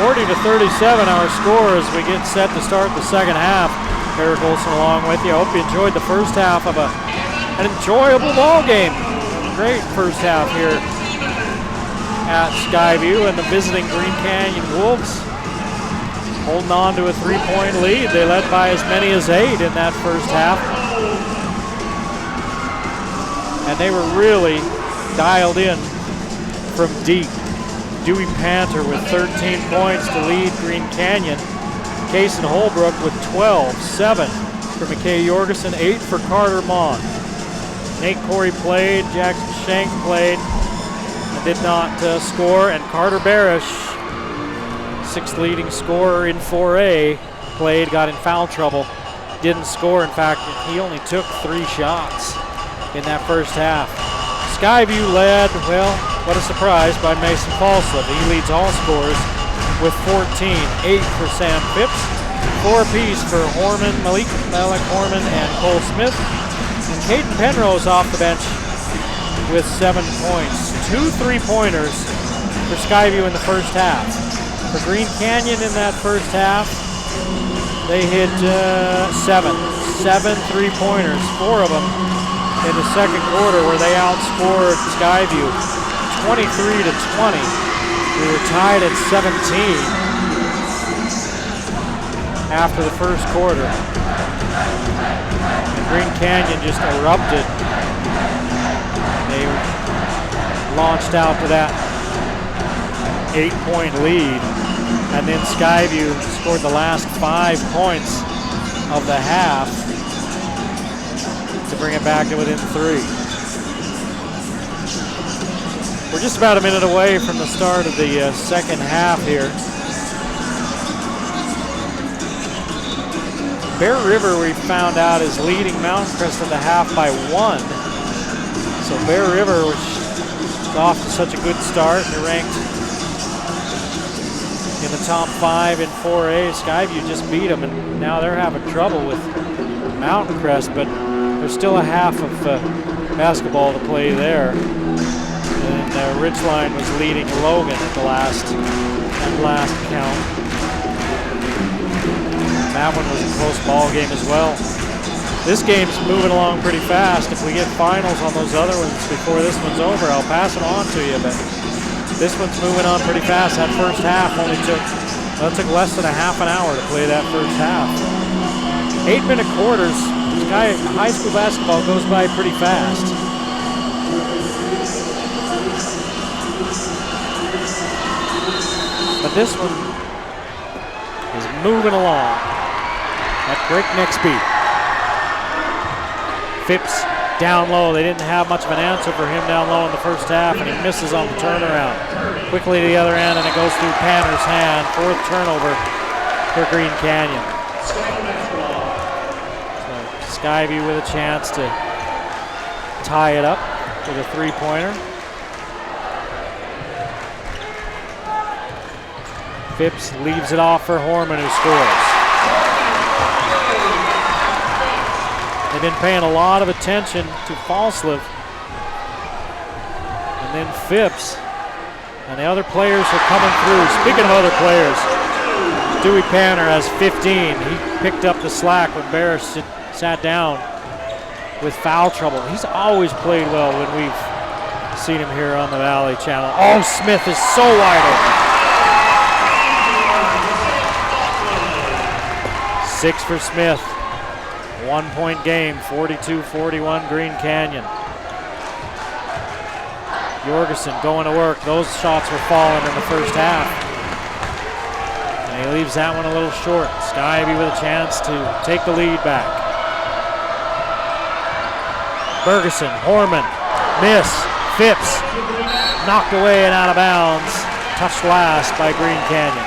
40-37 our score as we get set to start the second half. Eric Olson along with you. I hope you enjoyed the first half of an enjoyable ball game. Great first half here at Skyview, and the visiting Green Canyon Wolves holding on to a 3-point lead. They led by as many as 8 in that first half. And they were really dialed in from deep. Dewey Panther with 13 points to lead Green Canyon. Kason Holbrook with 12, 7 for McKay Jorgensen, 8 for Carter Mon. Nate Corey played, Jackson Shank played, and did not score, and Carter Barish, 6th leading scorer in 4A, played, got in foul trouble, didn't score. In fact, he only took 3 shots in that first half. Skyview led, well, what a surprise, by Mason Falsliff. He leads all scorers with 14, 8 for Sam Phipps, 4 apiece for Malik Horman and Cole Smith. And Caden Penrose off the bench with 7 points. 2 3-pointers for Skyview in the first half. For Green Canyon in that first half, they hit 7 3-pointers, 4 of them in the second quarter, where they outscored Skyview 23-20. We were tied at 17 after the first quarter. And Green Canyon just erupted. They launched out to that 8-point lead. And then Skyview scored the last 5 points of the half to bring it back to within 3. We're just about a minute away from the start of the second half here. Bear River, we found out, is leading Mountain Crest at the half by 1. So Bear River, which is off to such a good start, they're ranked in the top 5 in 4A. Skyview just beat them, and now they're having trouble with Mountain Crest, but there's still a half of basketball to play there. And Ridgeline was leading Logan at the last count. That one was a close ball game as well. This game's moving along pretty fast. If we get finals on those other ones before this one's over, I'll pass it on to you. But this one's moving on pretty fast. That first half only took less than a half an hour to play that first half. 8-minute quarters. High school basketball goes by pretty fast. But this one is moving along at breakneck speed. Phipps down low. They didn't have much of an answer for him down low in the first half, and he misses on the turnaround. Quickly to the other end, and it goes through Panner's hand. 4th turnover for Green Canyon. So Skyview with a chance to tie it up with a 3-pointer. Phipps leaves it off for Horman, who scores. They've been paying a lot of attention to Falsliv. And then Phipps. And the other players are coming through. Speaking of other players, Dewey Panner has 15. He picked up the slack when Barish sat down with foul trouble. He's always played well when we've seen him here on the Valley Channel. Oh, Smith is so wide open. 6 for Smith. 1 point game, 42-41 Green Canyon. Jorgensen going to work. Those shots were falling in the first half. And he leaves that one a little short. Skyview with a chance to take the lead back. Bergeson, Horman, miss. Phipps, knocked away and out of bounds. Touched last by Green Canyon.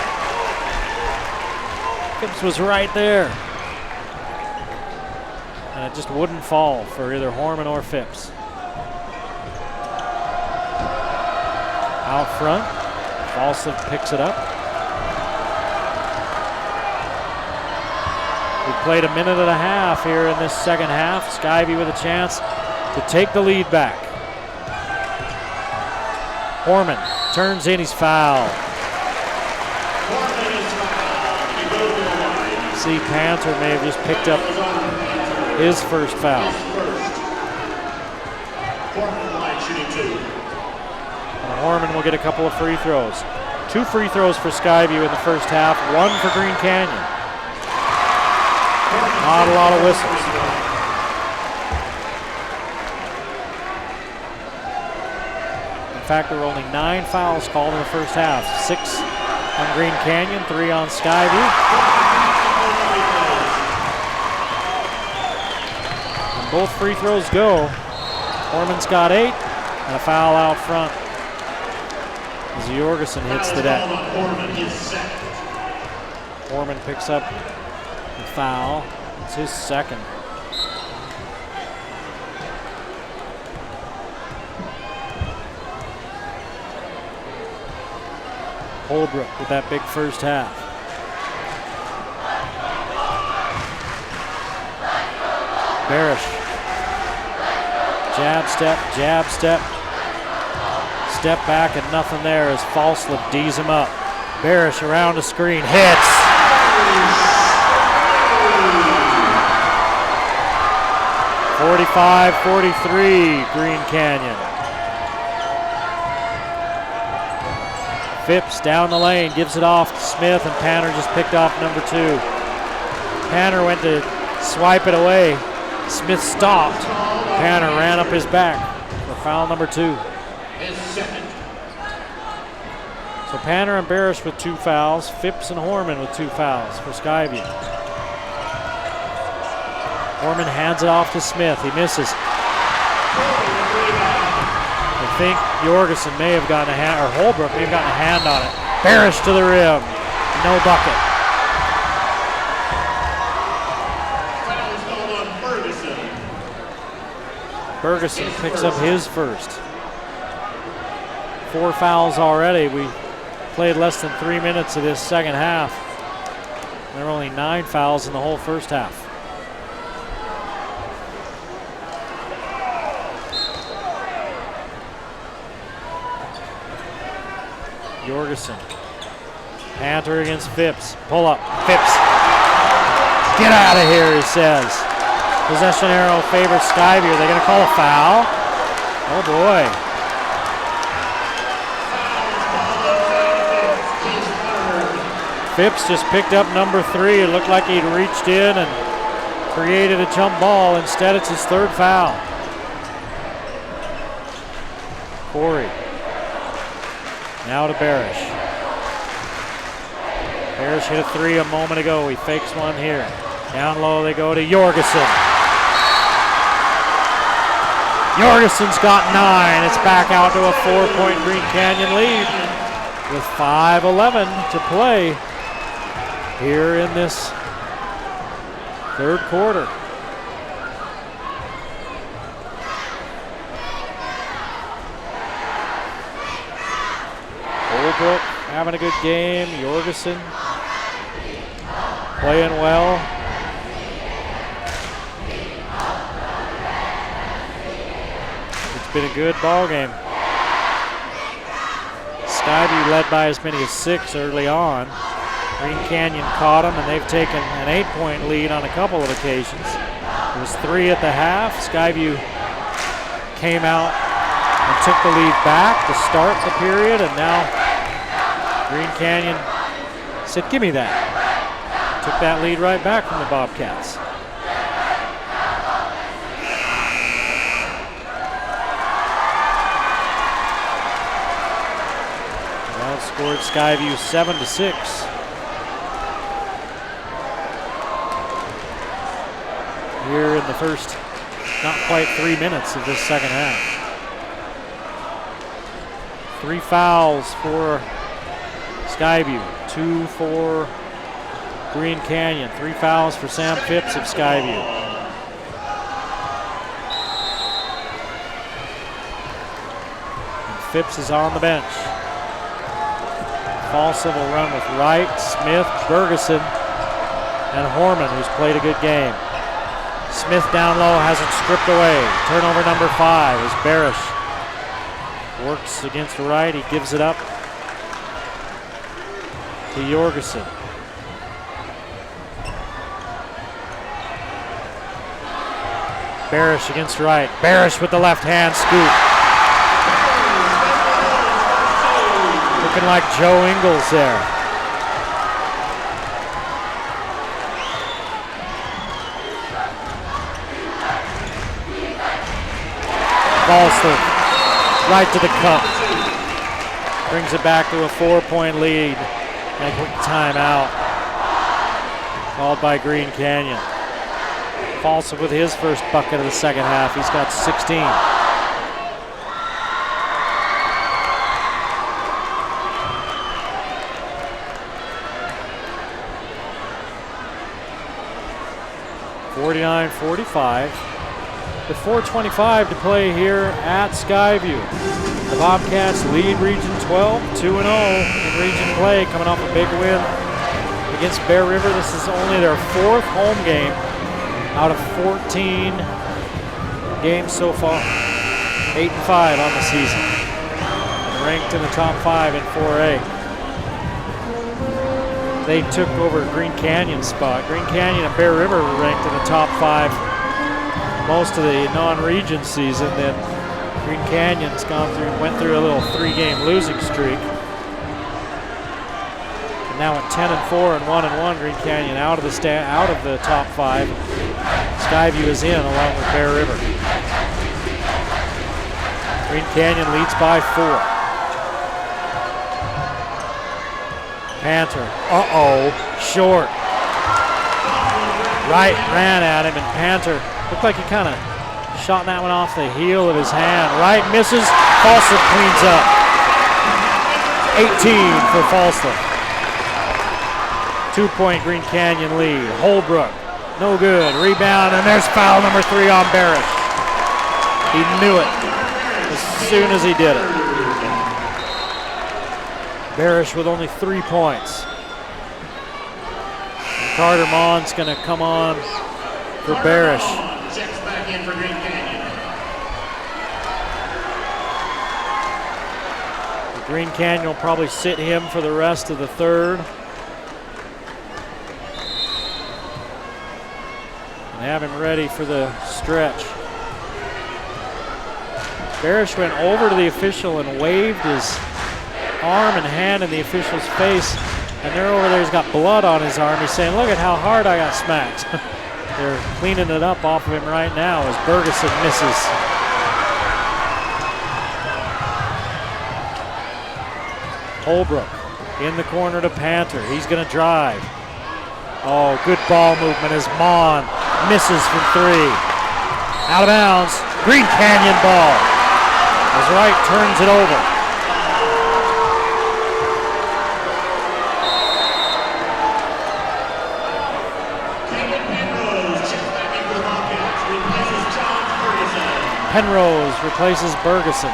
Phipps was right there. And it just wouldn't fall for either Horman or Phipps. Out front, Falsliv picks it up. We've played a minute and a half here in this second half. Skyview with a chance to take the lead back. Horman turns in, he's fouled. See, Panther may have just picked up his first foul. Horman will get a couple of free throws. 2 free throws for Skyview in the first half, 1 for Green Canyon. Not a lot of whistles. In fact, there were only 9 fouls called in the first half. 6 on Green Canyon, 3 on Skyview. And both free throws go. Horman's got 8 and a foul out front. As Jorgensen hits the deck. Horman picks up the foul. It's his second. Holbrook with that big first half. Barish. Jab step, jab step. Step back and nothing there as Falsliv D's him up. Barish around the screen, hits. (45-43) Green Canyon. Phipps down the lane, gives it off to Smith, and Panner just picked off number 2. Panner went to swipe it away. Smith stopped. Panner ran up his back for foul number 2. So Panner and Barish with 2 fouls, Phipps and Horman with 2 fouls for Skyview. Horman hands it off to Smith, he misses. I think Jorgensen may have gotten a hand, or Holbrook may have gotten a hand on it. Barish to the rim, no bucket. Bergeson picks up his first. 4 fouls already. We played less than 3 minutes of this second half. There were only 9 fouls in the whole first half. Jorgensen. Panther against Phipps. Pull up. Phipps. Get out of here, he says. Possession arrow favors Skyview. Are they going to call a foul? Oh boy. Phipps just picked up number 3. It looked like he'd reached in and created a jump ball. Instead, it's his 3rd foul. Corey. Now to Barish. Barish hit a 3 a moment ago. He fakes one here. Down low they go to Jorgensen. Jorgensen's got 9. It's back out to a 4-point Green Canyon lead with 5:11 to play here in this 3rd quarter. Holbrook having a good game. Jorgensen playing well. been a good ball game. Skyview led by as many as 6 early on. Green Canyon caught them, and they've taken an 8-point lead on a couple of occasions. It was 3 at the half. Skyview came out and took the lead back to start the period, and now Green Canyon said, "Give me that." Took that lead right back from the Bobcats. Outscored Skyview 7-6. Here in the first, not quite 3 minutes of this second half. 3 fouls for Skyview, 2 for Green Canyon, 3 fouls for Sam Phipps of Skyview. And Phipps is on the bench. Falsa will run with Wright, Smith, Bergeson, and Horman, who's played a good game. Smith down low has it stripped away. Turnover number 5 as Barish works against Wright. He gives it up to Jorgensen. Barish against Wright. Barish with the left hand scoop. Looking like Joe Ingles there. Falster right to the cup. Brings it back to a 4-point lead. And a quick timeout called by Green Canyon. Falsa with his first bucket of the second half. He's got 16. (49-45). With 4:25 to play here at Skyview. The Bobcats lead Region 12, 2-0 in region play, coming off a big win against Bear River. This is only their 4th home game out of 14 games so far. 8-5 on the season. And ranked in the top 5 in 4A. They took over Green Canyon's spot. Green Canyon and Bear River were ranked in the top 5 most of the non-region season. Then Green Canyon's went through a little 3-game losing streak. And now at 10-4 and 1-1, Green Canyon out of the top 5. Skyview is in along with Bear River. Green Canyon leads by 4. Panther, short. Wright ran at him, and Panther looked like he kind of shot that one off the heel of his hand. Wright misses, Falsa cleans up. 18 for Falsa. 2-point Green Canyon lead. Holbrook, no good. Rebound, and there's foul number 3 on Barish. He knew it as soon as he did it. Barish with only 3 points. And Carter Mond's going to come on for Barish. Checks back in for Green Canyon. Green Canyon will probably sit him for the rest of the third. And have him ready for the stretch. Barish went over to the official and waved his arm and hand in the official's face, and they're over there, he's got blood on his arm. He's saying, "Look at how hard I got smacked." They're cleaning it up off of him right now as Bergeson misses. Holbrook in the corner to Panther. He's going to drive. Oh, good ball movement as Mon misses from 3. Out of bounds. Green Canyon ball as Wright turns it over. Penrose replaces Bergeson.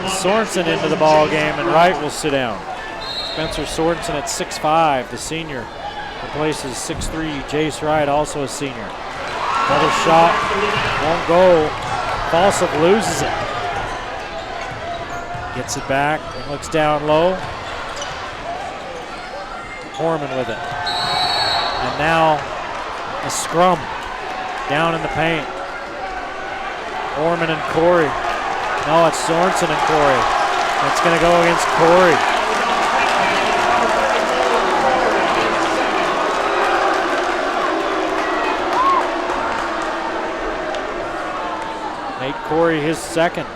Sorensen into the ball game, and Wright will sit down. Spencer Sorensen at 6'5", the senior, replaces 6'3", Jace Wright, also a senior. Another shot, won't go. Falsov loses it. Gets it back and looks down low. Horman with it. And now a scrum down in the paint. Horman and Corey. No, it's Sorensen and Corey. It's going to go against Corey. Nate Corey, his second.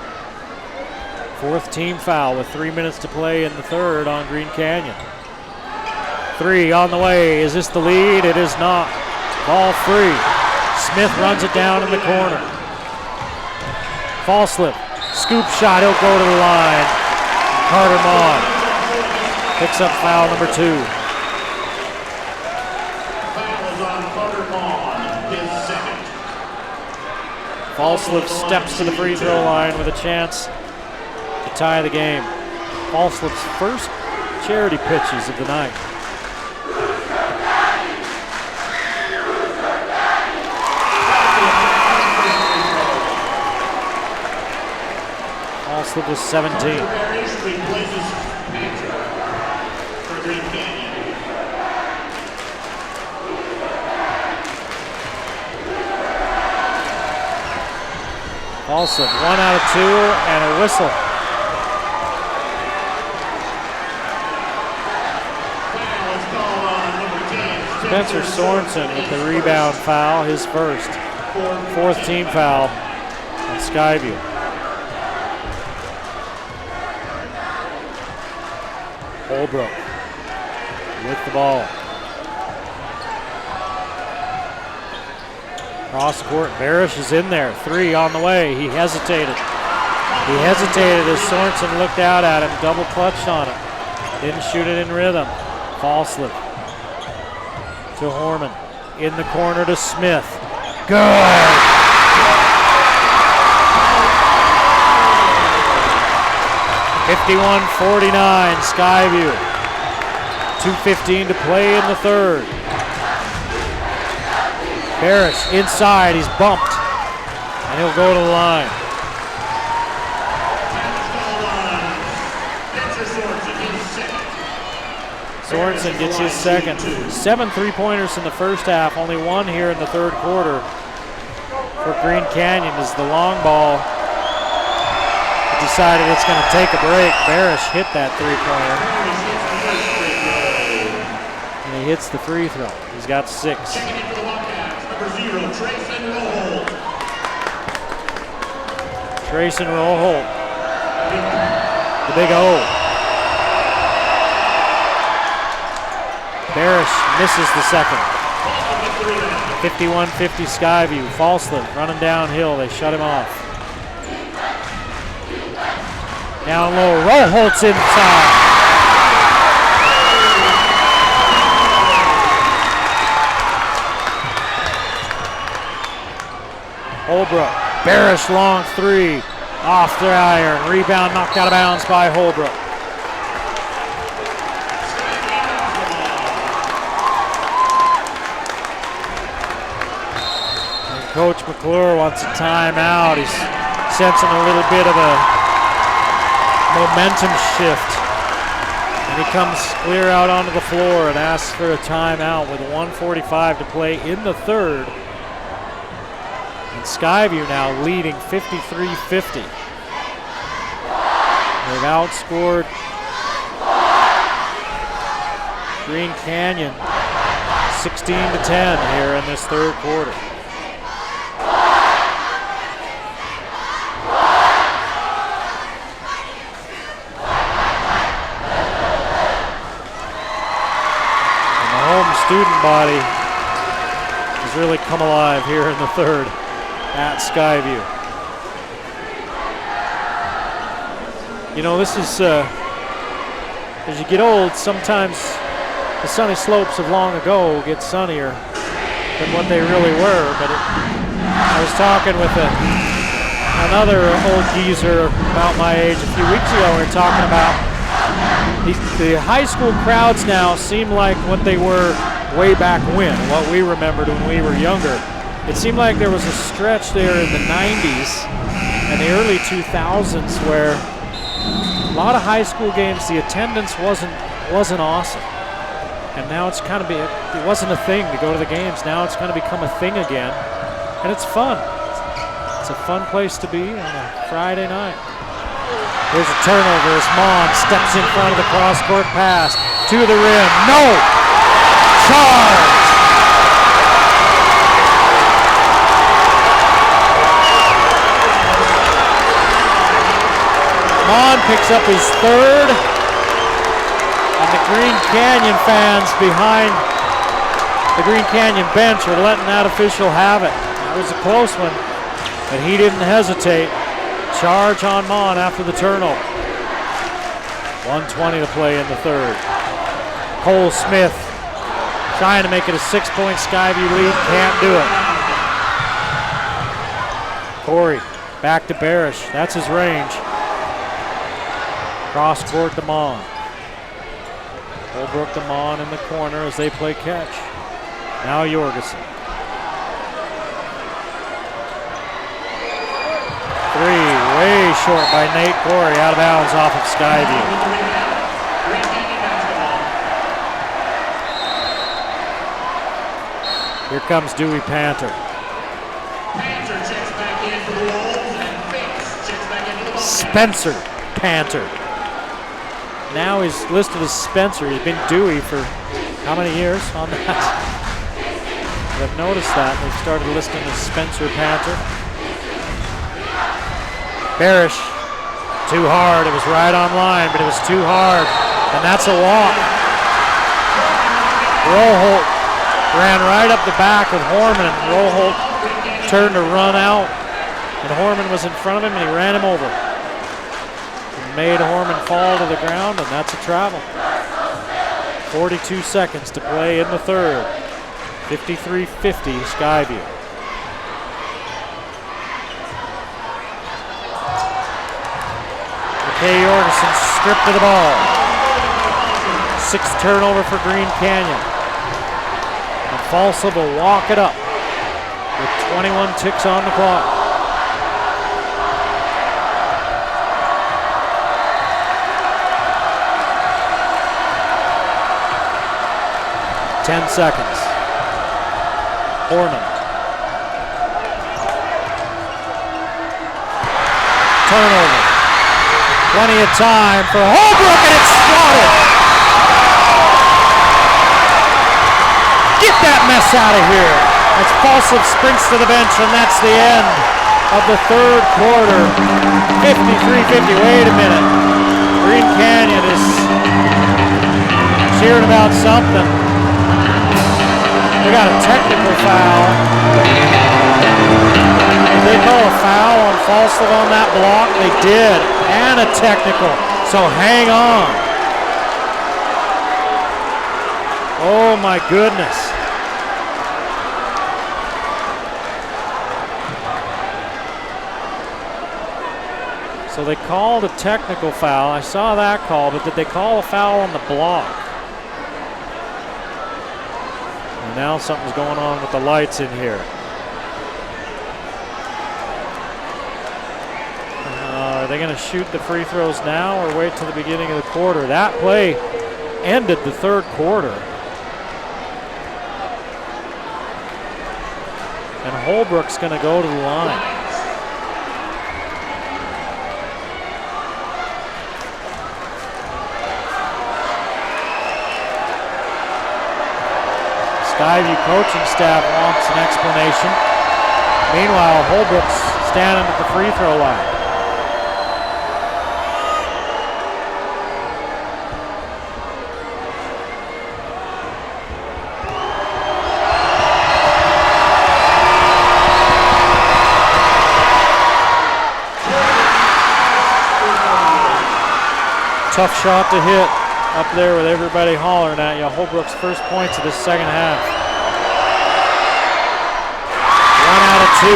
Fourth team foul with 3 minutes to play in the third on Green Canyon. Three on the way. Is this the lead? It is not. Ball free. Smith runs it down in the corner. Fall slip. Scoop shot. He'll go to the line. Carter Maughan picks up foul number 2. Fall slip steps to the free throw line with a chance to tie the game. Fall slip's first charity pitches of the night. Fall slip was 17. Also, 1 out of 2 and a whistle. Spencer Sorensen with the rebound foul, his first. Fourth team foul on Skyview. Holbrook with the ball. Cross court, Barish is in there. 3 on the way. He hesitated. He hesitated as Sorensen looked out at him, double clutched on it. Didn't shoot it in rhythm. Fall slip to Horman. In the corner to Smith. Good! (51-49) Skyview. 2:15 to play in the third. Barish inside, he's bumped, and he'll go to the line. Sorensen gets his second. 7 3-pointers in the first half, only 1 here in the third quarter for Green Canyon as the long ball decided it's going to take a break. Barish hit that 3-pointer. And he hits the free throw. He's got 6. Trayson Roholt. The big O. Barish misses the second. 51-50 Skyview. Fall slip running downhill. They shut him off. Down low. Roholt's inside. Holbrook, Barish long 3, off the iron, rebound knocked out of bounds by Holbrook. And Coach McClure wants a timeout. He's sensing a little bit of a momentum shift. And he comes clear out onto the floor and asks for a timeout with 1:45 to play in the third. Skyview now leading 53-50. They've outscored Green Canyon 16-10 here in this third quarter. And the home student body has really come alive here in the third at Skyview. You know, this is, as you get old, sometimes the sunny slopes of long ago get sunnier than what they really were. But I was talking with another old geezer about my age a few weeks ago. We were talking about the high school crowds now seem like what they were way back when, what we remembered when we were younger. It seemed like there was a stretch there in the 90s in the early 2000s where a lot of high school games, the attendance wasn't awesome. And now it's kind of it wasn't a thing to go to the games. Now it's kind of become a thing again. And it's fun. It's a fun place to be on a Friday night. Here's a turnover as Mon steps in front of the cross-court pass to the rim. No! Charge! Mon picks up his third, and the Green Canyon fans behind the Green Canyon bench are letting that official have it. That was a close one, but he didn't hesitate. Charge on Mon after the turnover. 1:20 to play in the third. Cole Smith trying to make it a 6-point Skyview lead, can't do it. Corey back to Barish, that's his range. Cross court to Mon. Holbrook to Mon in the corner as they play catch. Now Jorgensen. Three, way short by Nate Corey, out of bounds off of Skyview. Here comes Dewey Panther. Spencer Panther. Now he's listed as Spencer. He's been Dewey for how many years on that? I've noticed that. They've started listing as Spencer Panther. Barish, too hard. It was right on line, but it was too hard. And that's a walk. Roholt ran right up the back with Horman. Roholt turned to run out, and Horman was in front of him, and he ran him over. Made Horman fall to the ground, and that's a travel. 42 seconds to play in the third. 53-50 Skyview. McKay Jorgensen stripped of the ball. Sixth turnover for Green Canyon. And Falsa will walk it up with 21 ticks on the clock. Ten seconds. Horman. Turnover. Plenty of time for Holbrook, and it's swatted. Get that mess out of here. As Falsa sprints to the bench, and that's the end of the third quarter. 53-50. Wait a minute. Green Canyon is cheering about something. They got a technical foul. Did they call a foul on Falstaff on that block? They did, and a technical. So hang on. Oh my goodness. So they called a technical foul. I saw that call, but did they call a foul on the block? Now something's going on with the lights in here. Are they going to shoot the free throws now or wait till the beginning of the quarter? That play ended the third quarter. And Holbrook's going to go to the line. Skyview coaching staff wants an explanation. Meanwhile, Holbrook's standing at the free throw line. Tough shot to hit. Up there with everybody hollering at you. Holbrook's first points of this second half. 1 out of 2.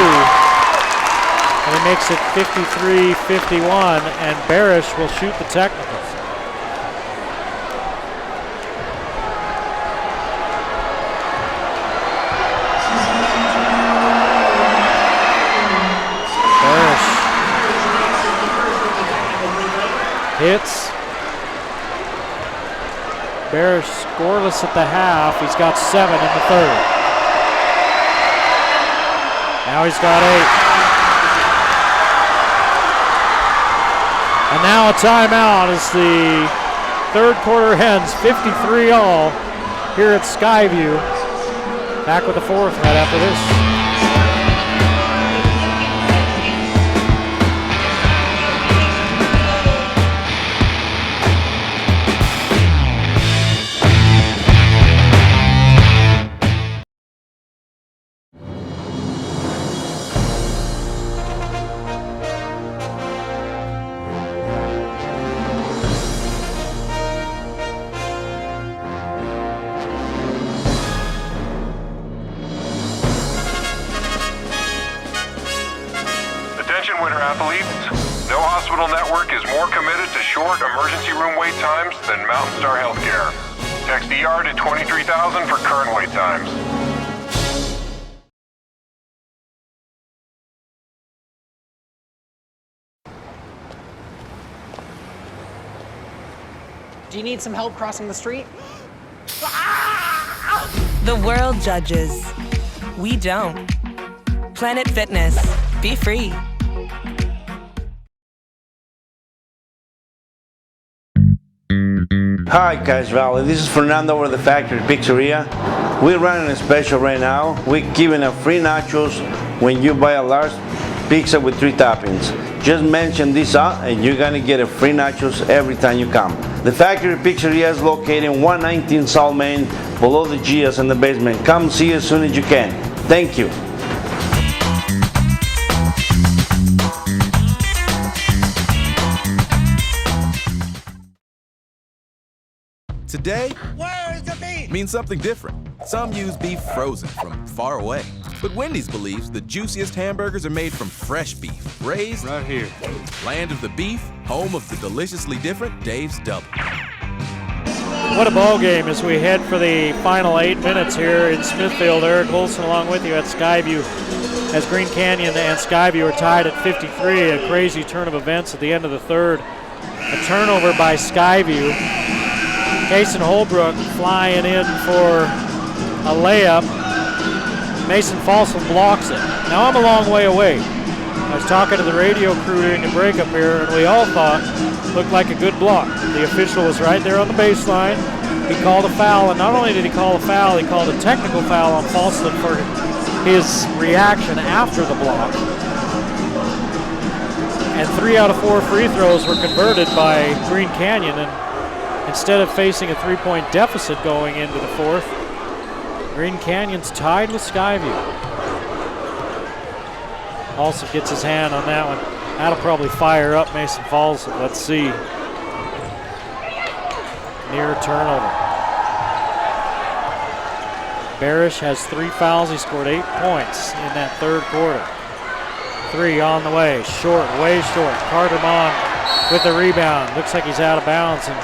And he makes it 53-51, and Barish will shoot the technicals. Barish hits. Barish scoreless at the half. He's got 7 in the third. Now he's got 8. And now a timeout as the third quarter ends 53-all here at Skyview. Back with the fourth right after this. Winter athletes, no hospital network is more committed to short emergency room wait times than Mountain Star Healthcare. Text ER to 23,000 for current wait times. Do you need some help crossing the street? The world judges. We don't. Planet Fitness. Be free. Hi, Cache Valley. This is Fernando over the Factory Pizzeria. We're running a special right now. We're giving out free nachos when you buy a large pizza with 3 toppings. Just mention this out and you're gonna get a free nachos every time you come. The Factory Pizzeria is located in 119 South Main, below the Gia's in the basement. Come see as soon as you can. Thank you. Today means something different. Some use beef frozen from far away. But Wendy's believes the juiciest hamburgers are made from fresh beef, raised right here. Land of the beef, home of the deliciously different Dave's Double. What a ball game as we head for the final 8 minutes here in Smithfield. Eric Olson along with you at Skyview as Green Canyon and Skyview are tied at 53. A crazy turn of events at the end of the third. A turnover by Skyview. Mason Holbrook flying in for a layup. Mason Folsom blocks it. Now I'm a long way away. I was talking to the radio crew during the break up here, and we all thought it looked like a good block. The official was right there on the baseline. He called a foul, and not only did he call a foul, he called a technical foul on Folsom for his reaction after the block. And 3 out of 4 free throws were converted by Green Canyon, and instead of facing a 3-point deficit going into the fourth, Green Canyon's tied with Skyview. Also gets his hand on that one. That'll probably fire up Mason Falls. Let's see. Near turnover. Barish has 3 fouls. He scored 8 points in that third quarter. 3 on the way. Short, way short. Carter Mon with the rebound. Looks like he's out of bounds. And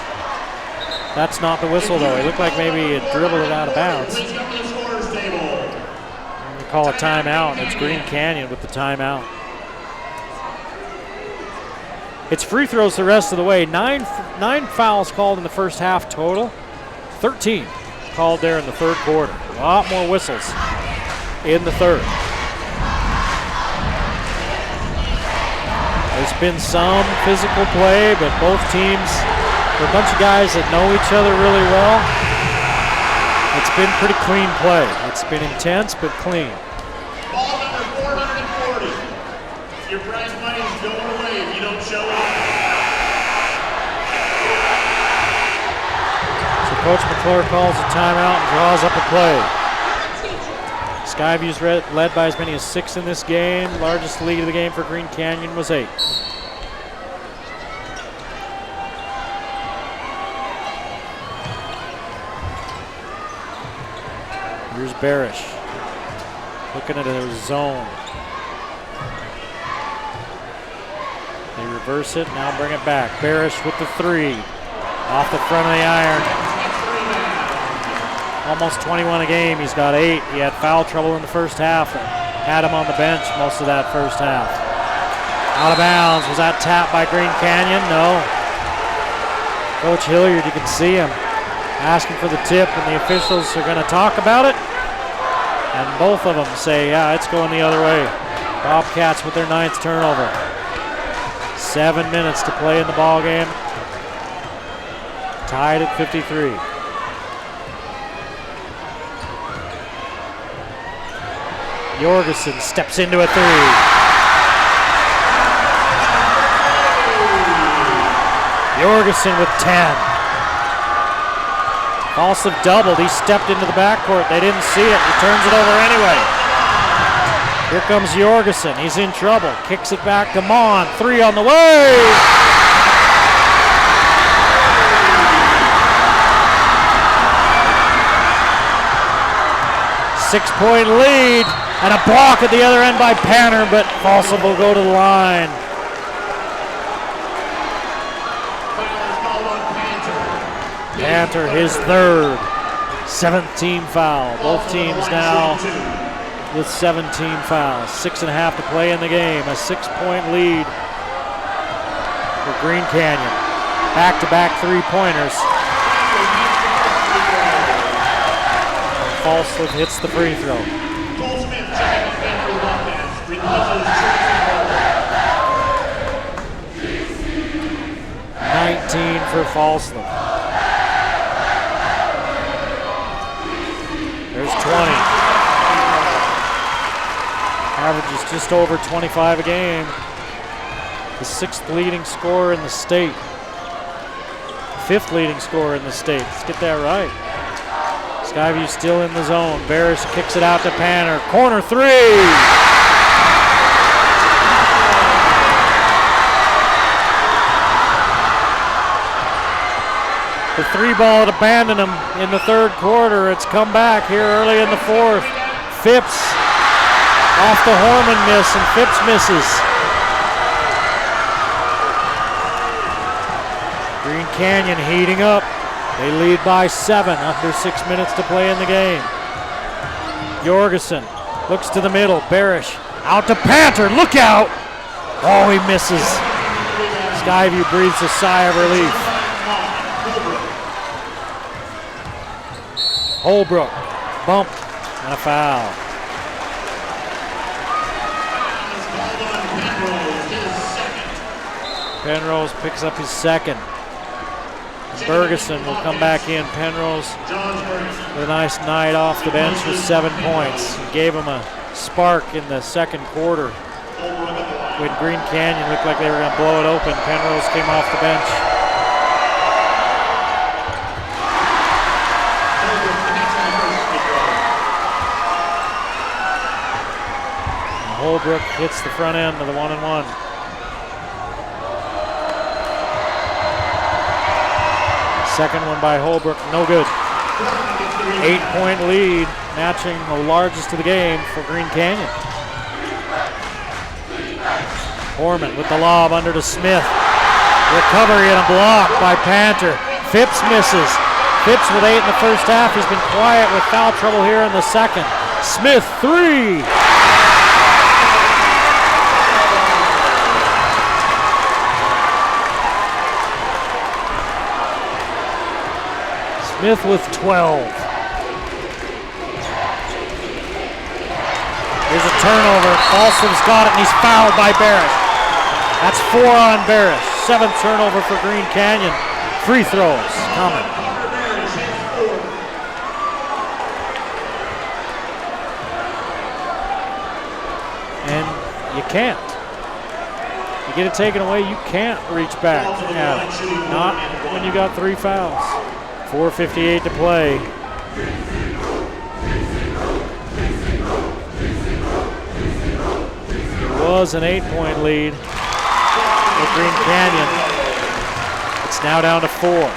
that's not the whistle, though. It looked like maybe he had dribbled it out of bounds. We call a timeout. It's Green Canyon with the timeout. It's free throws the rest of the way. 9 fouls called in the first half total. 13 called there in the third quarter. A lot more whistles in the third. There's been some physical play, but both teams are a bunch of guys that know each other really well. It's been pretty clean play. It's been intense, but clean. Ball number 440. Your prize money is going away if you don't show up. So Coach McClure calls a timeout and draws up a play. Skyview's led by as many as 6 in this game. Largest lead of the game for Green Canyon was 8. Here's Barish, looking at a zone. They reverse it, now bring it back. Barish with the 3, off the front of the iron. Almost 21 a game, he's got 8. He had foul trouble in the first half. Had him on the bench most of that first half. Out of bounds, was that tapped by Green Canyon? No. Coach Hilliard, you can see him asking for the tip, and the officials are going to talk about it. And both of them say, yeah, it's going the other way. Bobcats with their 9th turnover. 7 minutes to play in the ball game. Tied at 53. Jorgensen steps into a 3. Jorgensen with 10. Falsliff doubled. He stepped into the backcourt. They didn't see it. He turns it over anyway. Here comes Jorgensen. He's in trouble. Kicks it back to Mon. 3 on the way. Six-point lead. And a block at the other end by Panner, but Falsliff will go to the line. Panter, his 3rd. 7th team foul. Both teams now with 17 fouls. 6.5 to play in the game. A 6-point lead for Green Canyon. Back-to-back 3-pointers. Falsliff hits the free throw. 19 for Falsliff. There's 20. Averages just over 25 a game. The 6th leading scorer in the state. 5th leading scorer in the state. Let's get that right. Skyview still in the zone. Barish kicks it out to Panner. Corner 3! The 3-ball had abandoned him in the 3rd quarter. It's come back here early in the 4th. Phipps off the Horman miss, and Phipps misses. Green Canyon heating up. They lead by 7, under 6 minutes to play in the game. Jorgensen looks to the middle. Barish out to Panter. Look out! Oh, he misses. Skyview breathes a sigh of relief. Holbrook, bump, and a foul. Penrose picks up his 2nd. Bergeson will come back in. Penrose with a nice night off the bench with 7 points. He gave him a spark in the 2nd quarter. When Green Canyon looked like they were going to blow it open, Penrose came off the bench. Holbrook hits the front end of the 1-and-1. Second one by Holbrook, no good. 8-point lead, matching the largest of the game for Green Canyon. Horman with the lob under to Smith. Recovery and a block by Panter. Phipps misses. Phipps with 8 in the first half. He's been quiet with foul trouble here in the 2nd. Smith, 3. Smith with 12. Here's a turnover. Falsliff's got it, and he's fouled by Barish. That's 4 on Barish. 7th turnover for Green Canyon. Free throws coming. And you can't. You get it taken away, you can't reach back at it. Not when you got 3 fouls. 4:58 to play. It was an 8-point lead for Green Canyon. It's now down to 4.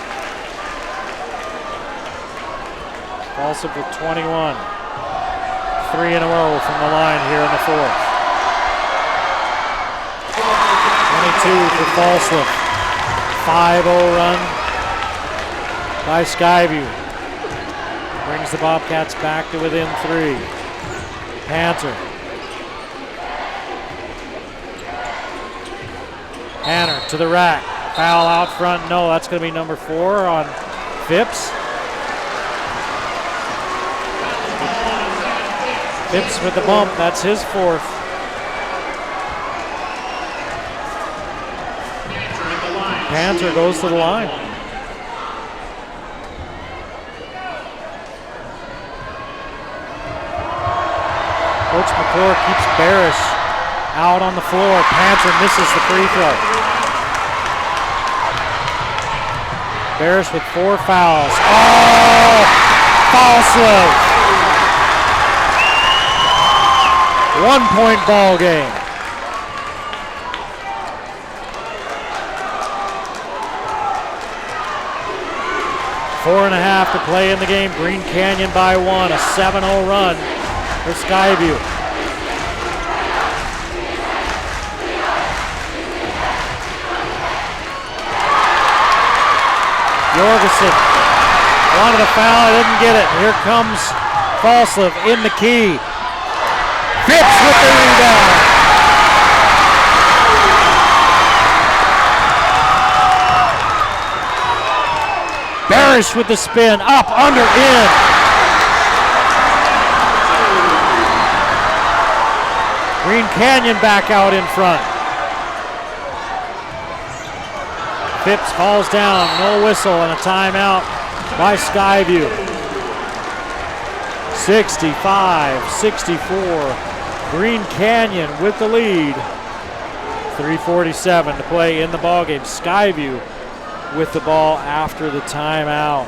Falsliff with 21. 3 in a row from the line here in the 4th. 22 for Falsliff. 5-0 run by Skyview. Brings the Bobcats back to within 3. Panter. Panner to the rack. Foul out front. No, that's going to be number 4 on Phipps. Phipps with the bump. That's his 4th. Panther goes to the line. Coach McClure keeps Barish out on the floor. Panther misses the free throw. Barish with 4 fouls. Oh! Falsley. 1-point ball game. Four and a half to play in the game. Green Canyon by 1. A 7-0 run for Skyview. Jorgensen wanted a foul, didn't get it. Here comes Falslev in the key. Phipps with the rebound. Barish with the spin, up, under, in. Green Canyon back out in front. Phipps falls down, no whistle, and a timeout by Skyview. 65-64. Green Canyon with the lead. 3:47 to play in the ballgame. Skyview with the ball after the timeout.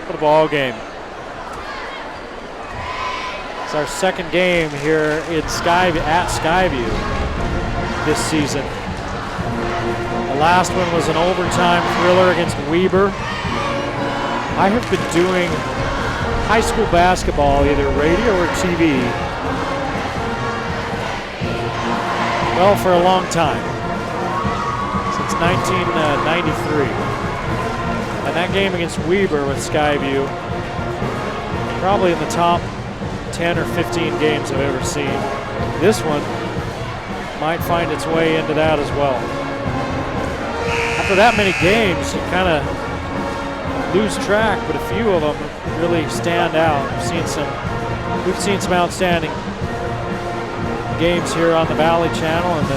What a ball game. It's our second game here in at Skyview this season. The last one was an overtime thriller against Weber. I have been doing high school basketball, either radio or TV, well, for a long time, since 1993. And that game against Weber with Skyview, probably in the top 10 or 15 games I've ever seen. This one might find its way into that as well. After that many games, you kind of lose track, but a few of them really stand out. We've seen some outstanding games here on the Valley Channel, and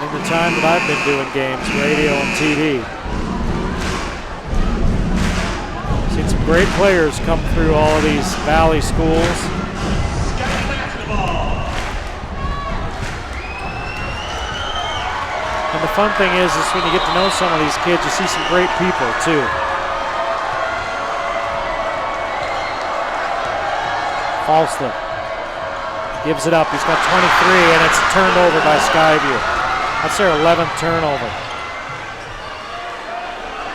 in the time that I've been doing games, radio and TV. Seen some great players come through all of these Valley schools. And the fun thing is when you get to know some of these kids, you see some great people too. Falsely gives it up. He's got 23, and it's turned over by Skyview. That's their 11th turnover.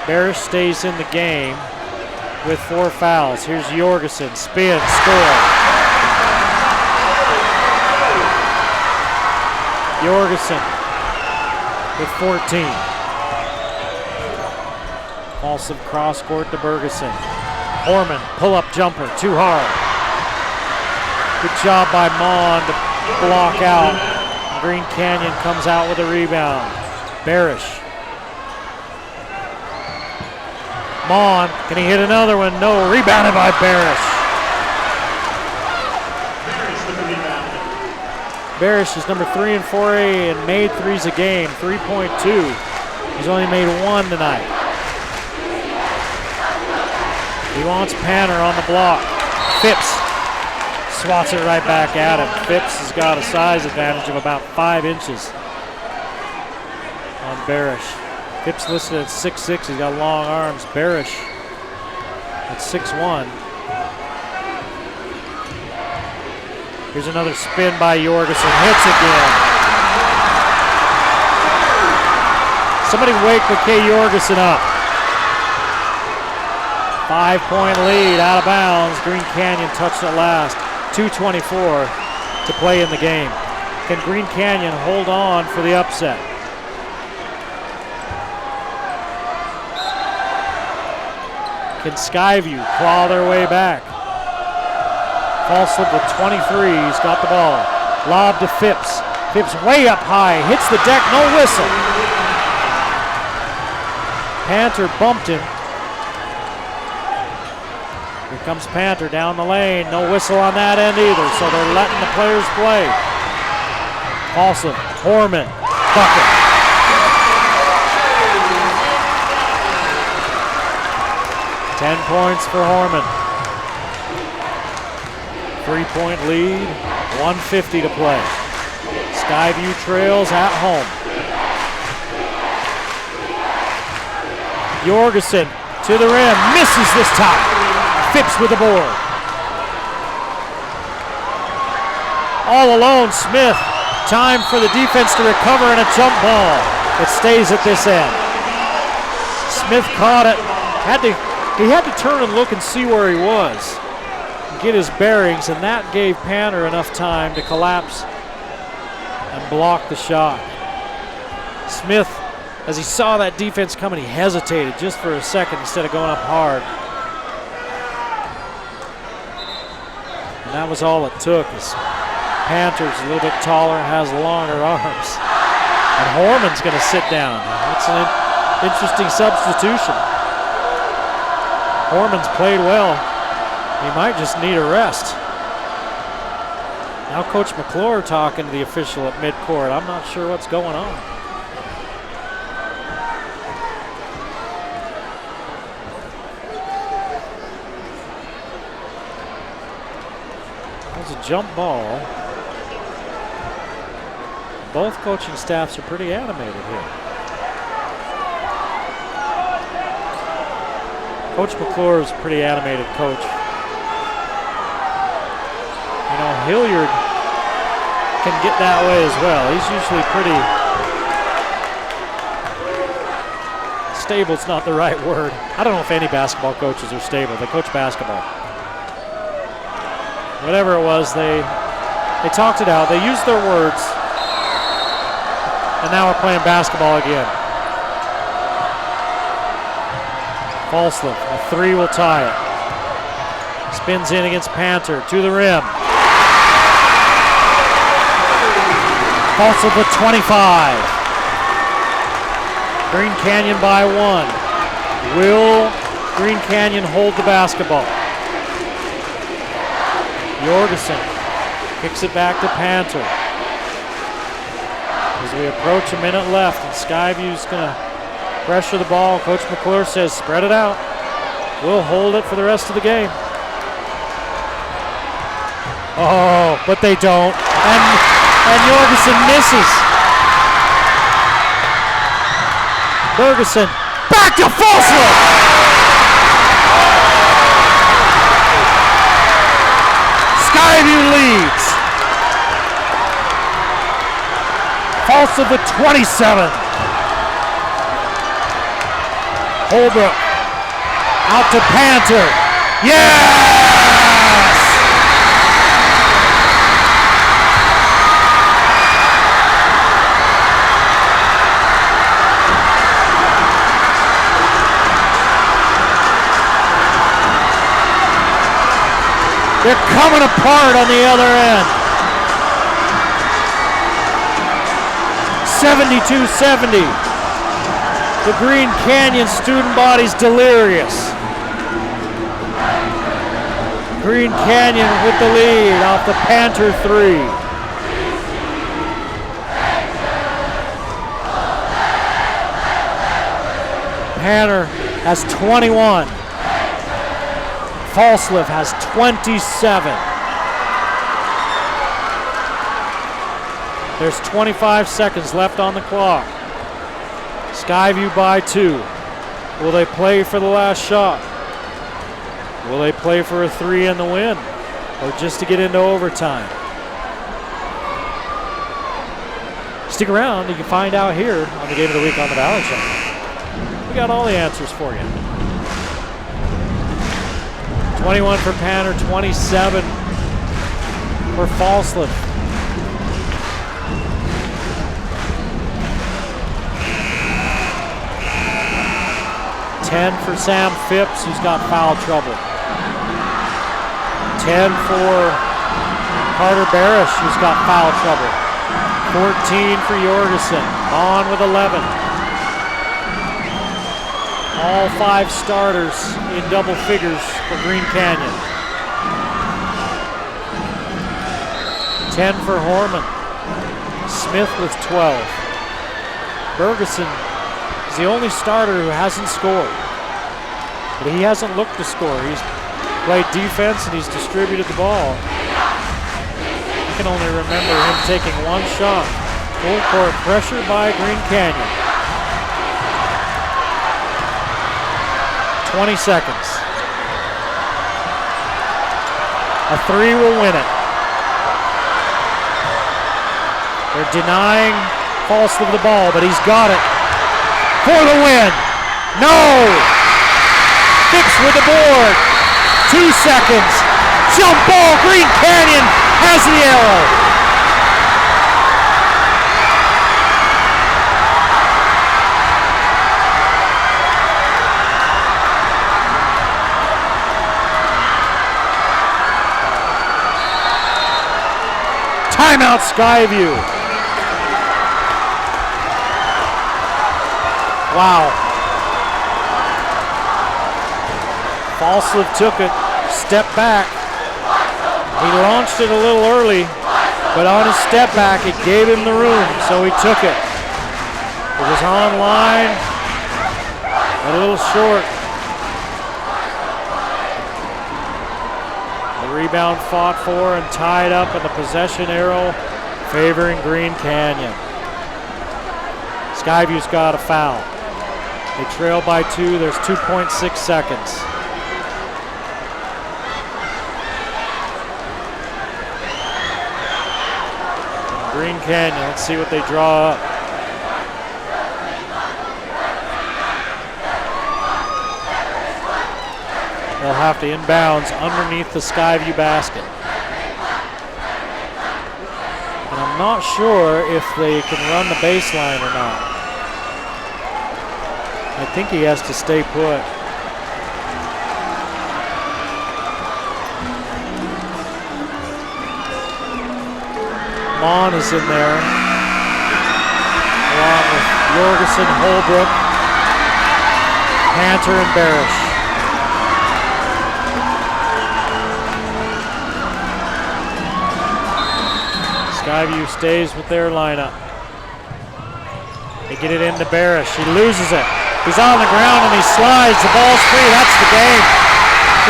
Barish stays in the game with 4 fouls. Here's Jorgensen, spin, score. Jorgensen with 14. Also cross court to Bergeson. Orman, pull-up jumper, too hard. Good job by Mon to block out. Green Canyon comes out with a rebound. Barish. Mon, can he hit another one? No, rebounded by Barish. Barish is number 3 in 4A and made threes a game, 3.2. He's only made 1 tonight. He wants Panner on the block. Phipps swats it right back at him. Phipps has got a size advantage of about 5 inches on Barish. Phipps listed at 6'6", he's got long arms. Barish at 6'1". Here's another spin by Jorgensen, hits again. Somebody wake McKay Jorgensen up. 5-point lead, out of bounds. Green Canyon touched it last. 2:24 to play in the game. Can Green Canyon hold on for the upset? Can Skyview claw their way back? Falslip with 23, he's got the ball. Lob to Phipps. Phipps way up high, hits the deck, no whistle. Panther bumped him. Here comes Panther down the lane. No whistle on that end either, so they're letting the players play. Paulson, Horman, bucket. $10 points for Horman. 3-point lead, 1:50 to play. Skyview trails at home. Jorgensen to the rim, misses this time. Phipps with the board. All alone, Smith. Time for the defense to recover and a jump ball. It stays at this end. Smith caught it. He had to turn and look and see where he was, get his bearings, and that gave Panther enough time to collapse and block the shot. Smith, as he saw that defense coming, he hesitated just for a second instead of going up hard. And that was all it took. As Panther's a little bit taller, has longer arms. And Horman's going to sit down. That's an interesting substitution. Horman's played well. He might just need a rest. Now Coach McClure talking to the official at midcourt. I'm not sure what's going on. There's a jump ball. Both coaching staffs are pretty animated here. Coach McClure is a pretty animated coach. You know, Hilliard can get that way as well. He's usually pretty stable's not the right word. I don't know if any basketball coaches are stable. They coach basketball. Whatever it was, they talked it out. They used their words. And now we're playing basketball again. Falslev, a three will tie it. Spins in against Panther, to the rim. Falslev with 25. Green Canyon by 1. Will Green Canyon hold the basketball? Jorgensen kicks it back to Panther. As we approach a minute left, and Skyview's gonna pressure the ball. Coach McClure says, spread it out. We'll hold it for the rest of the game. Oh, but they don't. And Jorgensen misses. Bergeson, back to Falslev. Skyview leads. Falslev with 27. Holbrook out to Panther. Yes! They're coming apart on the other end. 72-70. The Green Canyon student body's delirious. Green Canyon with the lead off the Panther three. Panther has 21. Falslev has 27. There's 25 seconds left on the clock. Skyview by 2. Will they play for the last shot? Will they play for a 3 and the win? Or just to get into overtime? Stick around, you can find out here on the Game of the Week on the Valley Channel. We got all the answers for you. 21 for Panther, 27 for Falslev. $10 for Sam Phipps, who's got foul trouble. 10 for Carter Barish, who's got foul trouble. 14 for Jorgensen, on with 11. All 5 starters in double figures for Green Canyon. 10 for Horman. Smith with 12. Bergeson is the only starter who hasn't scored. But he hasn't looked to score. He's played defense and he's distributed the ball. I can only remember him taking one shot. Full court pressure by Green Canyon. 20 seconds. A 3 will win it. They're denying Falstaff the ball, but he's got it for the win. No! Fix with the board. 2 seconds. Jump ball. Green Canyon has the arrow. Timeout Skyview. Wow. Falstaff took it, step back. He launched it a little early, but on his step back, it gave him the room, so he took it. It was on line, a little short. The rebound fought for and tied up, and the possession arrow favoring Green Canyon. Skyview's got a foul. They trail by 2. There's 2.6 seconds. Green Canyon, let's see what they draw up. They'll have to inbounds underneath the Skyview basket. And I'm not sure if they can run the baseline or not. I think he has to stay put. Mon is in there, along with Jorgensen, Holbrook, Hunter, and Barish. Skyview stays with their lineup. They get it into Barish. He loses it. He's on the ground and he slides. The ball's free. That's the game.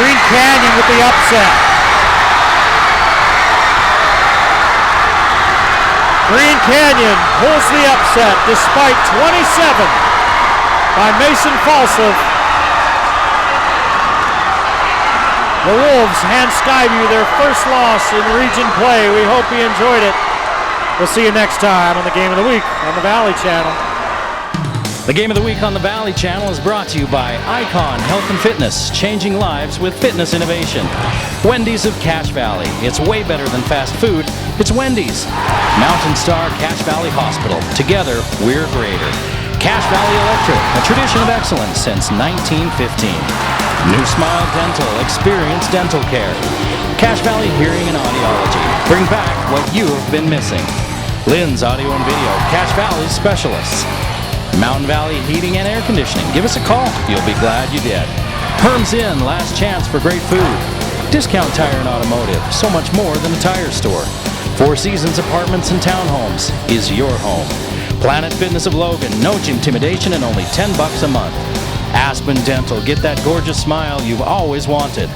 Green Canyon with the upset. Green Canyon pulls the upset despite 27 by Mason Falstaff. The Wolves hand Skyview their first loss in region play. We hope you enjoyed it. We'll see you next time on the Game of the Week on the Valley Channel. The Game of the Week on the Valley Channel is brought to you by Icon Health and Fitness, changing lives with fitness innovation. Wendy's of Cache Valley. It's way better than fast food. It's Wendy's. Mountain Star Cache Valley Hospital. Together, we're greater. Cache Valley Electric, a tradition of excellence since 1915. New Smile Dental, experience dental care. Cache Valley Hearing and Audiology. Bring back what you have been missing. Lynn's Audio and Video, Cache Valley Specialists. Mountain Valley Heating and Air Conditioning. Give us a call. You'll be glad you did. Herm's Inn, last chance for great food. Discount Tire and Automotive, so much more than a tire store. Four Seasons Apartments and Townhomes is your home. Planet Fitness of Logan, no intimidation and only $10 a month. Aspen Dental, get that gorgeous smile you've always wanted.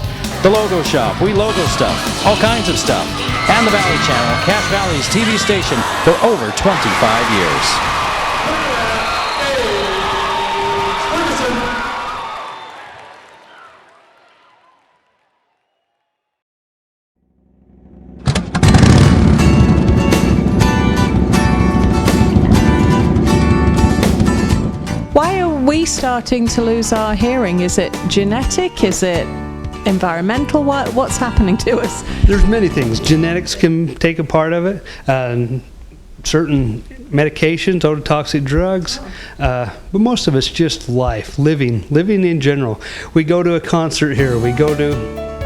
The Logo Shop, we logo stuff, all kinds of stuff. And the Valley Channel, Cache Valley's TV station for over 25 years. Starting to lose our hearing? Is it genetic? Is it environmental? What's happening to us? There's many things. Genetics can take a part of it. Certain medications, ototoxic drugs, but most of it's just life, living in general. We go to a concert here. We go to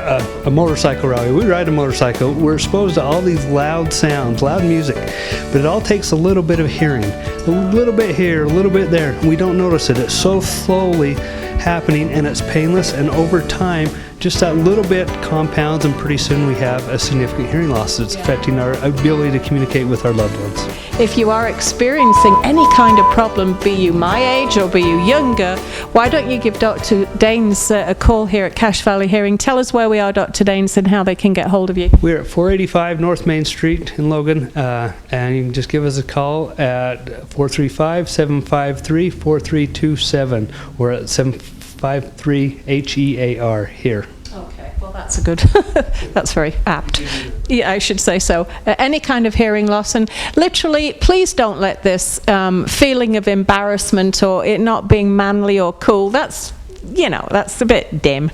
a motorcycle rally. We ride a motorcycle. We're exposed to all these loud sounds, loud music, but it all takes a little bit of hearing. A little bit here, a little bit there. We don't notice it. It's so slowly happening, and it's painless, and over time, just that little bit compounds, and pretty soon we have a significant hearing loss that's affecting our ability to communicate with our loved ones. If you are experiencing any kind of problem, be you my age or be you younger, why don't you give Dr. Daines a call here at Cache Valley Hearing? Tell us where we are, Dr. Daines, and how they can get hold of you. We're at 485 North Main Street in Logan, and you can just give us a call at 435-753-4327. We're at 753-HEAR here. Okay, well that's a good, that's very apt. Yeah, I should say so. Any kind of hearing loss, and literally, please don't let this feeling of embarrassment or it not being manly or cool, that's a bit dim.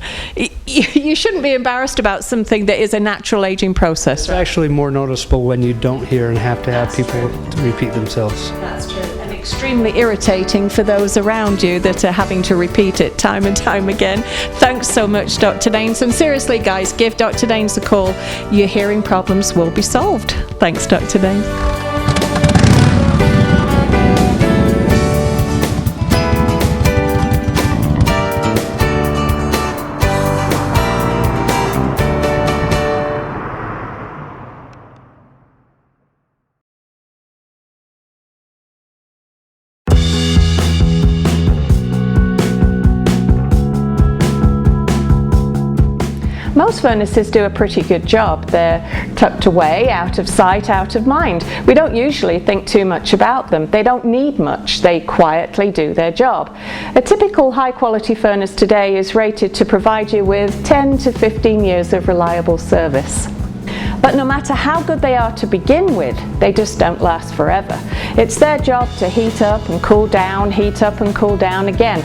You shouldn't be embarrassed about something that is a natural aging process. It's actually more noticeable when you don't hear and have to have people repeat themselves. That's true. And extremely irritating for those around you that are having to repeat it time and time again. Thanks so much, Dr. Daines. And seriously, guys, give Dr. Daines a call. Your hearing problems will be solved. Thanks, Dr. Daines. Most furnaces do a pretty good job. They're tucked away, out of sight, out of mind. We don't usually think too much about them. They don't need much. They quietly do their job. A typical high-quality furnace today is rated to provide you with 10 to 15 years of reliable service. But no matter how good they are to begin with, they just don't last forever. It's their job to heat up and cool down, heat up and cool down again.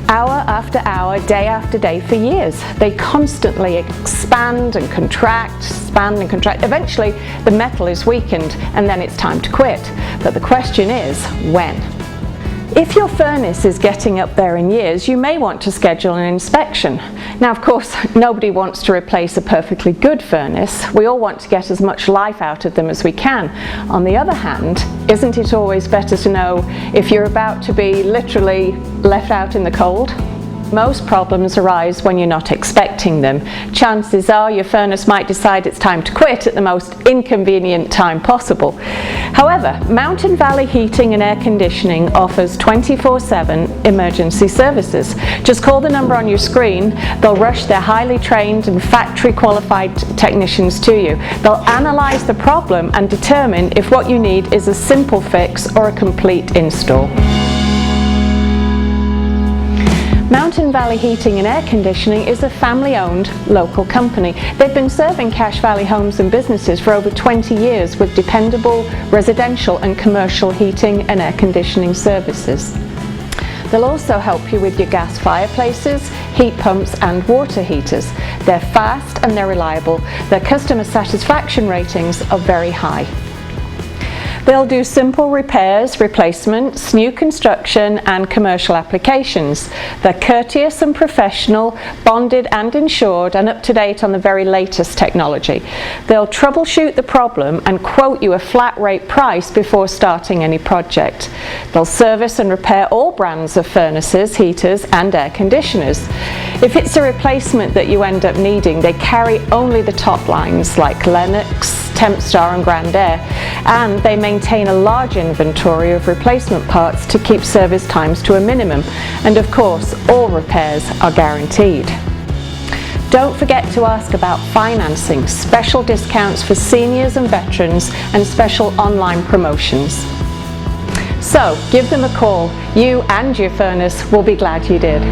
Hour after hour, day after day for years. They constantly expand and contract. Eventually, the metal is weakened and then it's time to quit. But the question is, when? If your furnace is getting up there in years, you may want to schedule an inspection. Now, of course, nobody wants to replace a perfectly good furnace. We all want to get as much life out of them as we can. On the other hand, isn't it always better to know if you're about to be literally left out in the cold? Most problems arise when you're not expecting them. Chances are your furnace might decide it's time to quit at the most inconvenient time possible. However, Mountain Valley Heating and Air Conditioning offers 24/7 emergency services. Just call the number on your screen. They'll rush their highly trained and factory qualified technicians to you. They'll analyze the problem and determine if what you need is a simple fix or a complete install. Mountain Valley Heating and Air Conditioning is a family-owned local company. They've been serving Cache Valley homes and businesses for over 20 years with dependable residential and commercial heating and air conditioning services. They'll also help you with your gas fireplaces, heat pumps and water heaters. They're fast and they're reliable. Their customer satisfaction ratings are very high. They'll do simple repairs, replacements, new construction and commercial applications. They're courteous and professional, bonded and insured and up to date on the very latest technology. They'll troubleshoot the problem and quote you a flat rate price before starting any project. They'll service and repair all brands of furnaces, heaters and air conditioners. If it's a replacement that you end up needing, they carry only the top lines like Lennox, Tempstar and Grand Air, and they maintain a large inventory of replacement parts to keep service times to a minimum. And of course, all repairs are guaranteed. Don't forget to ask about financing, special discounts for seniors and veterans, and special online promotions. So, give them a call. You and your furnace will be glad you did.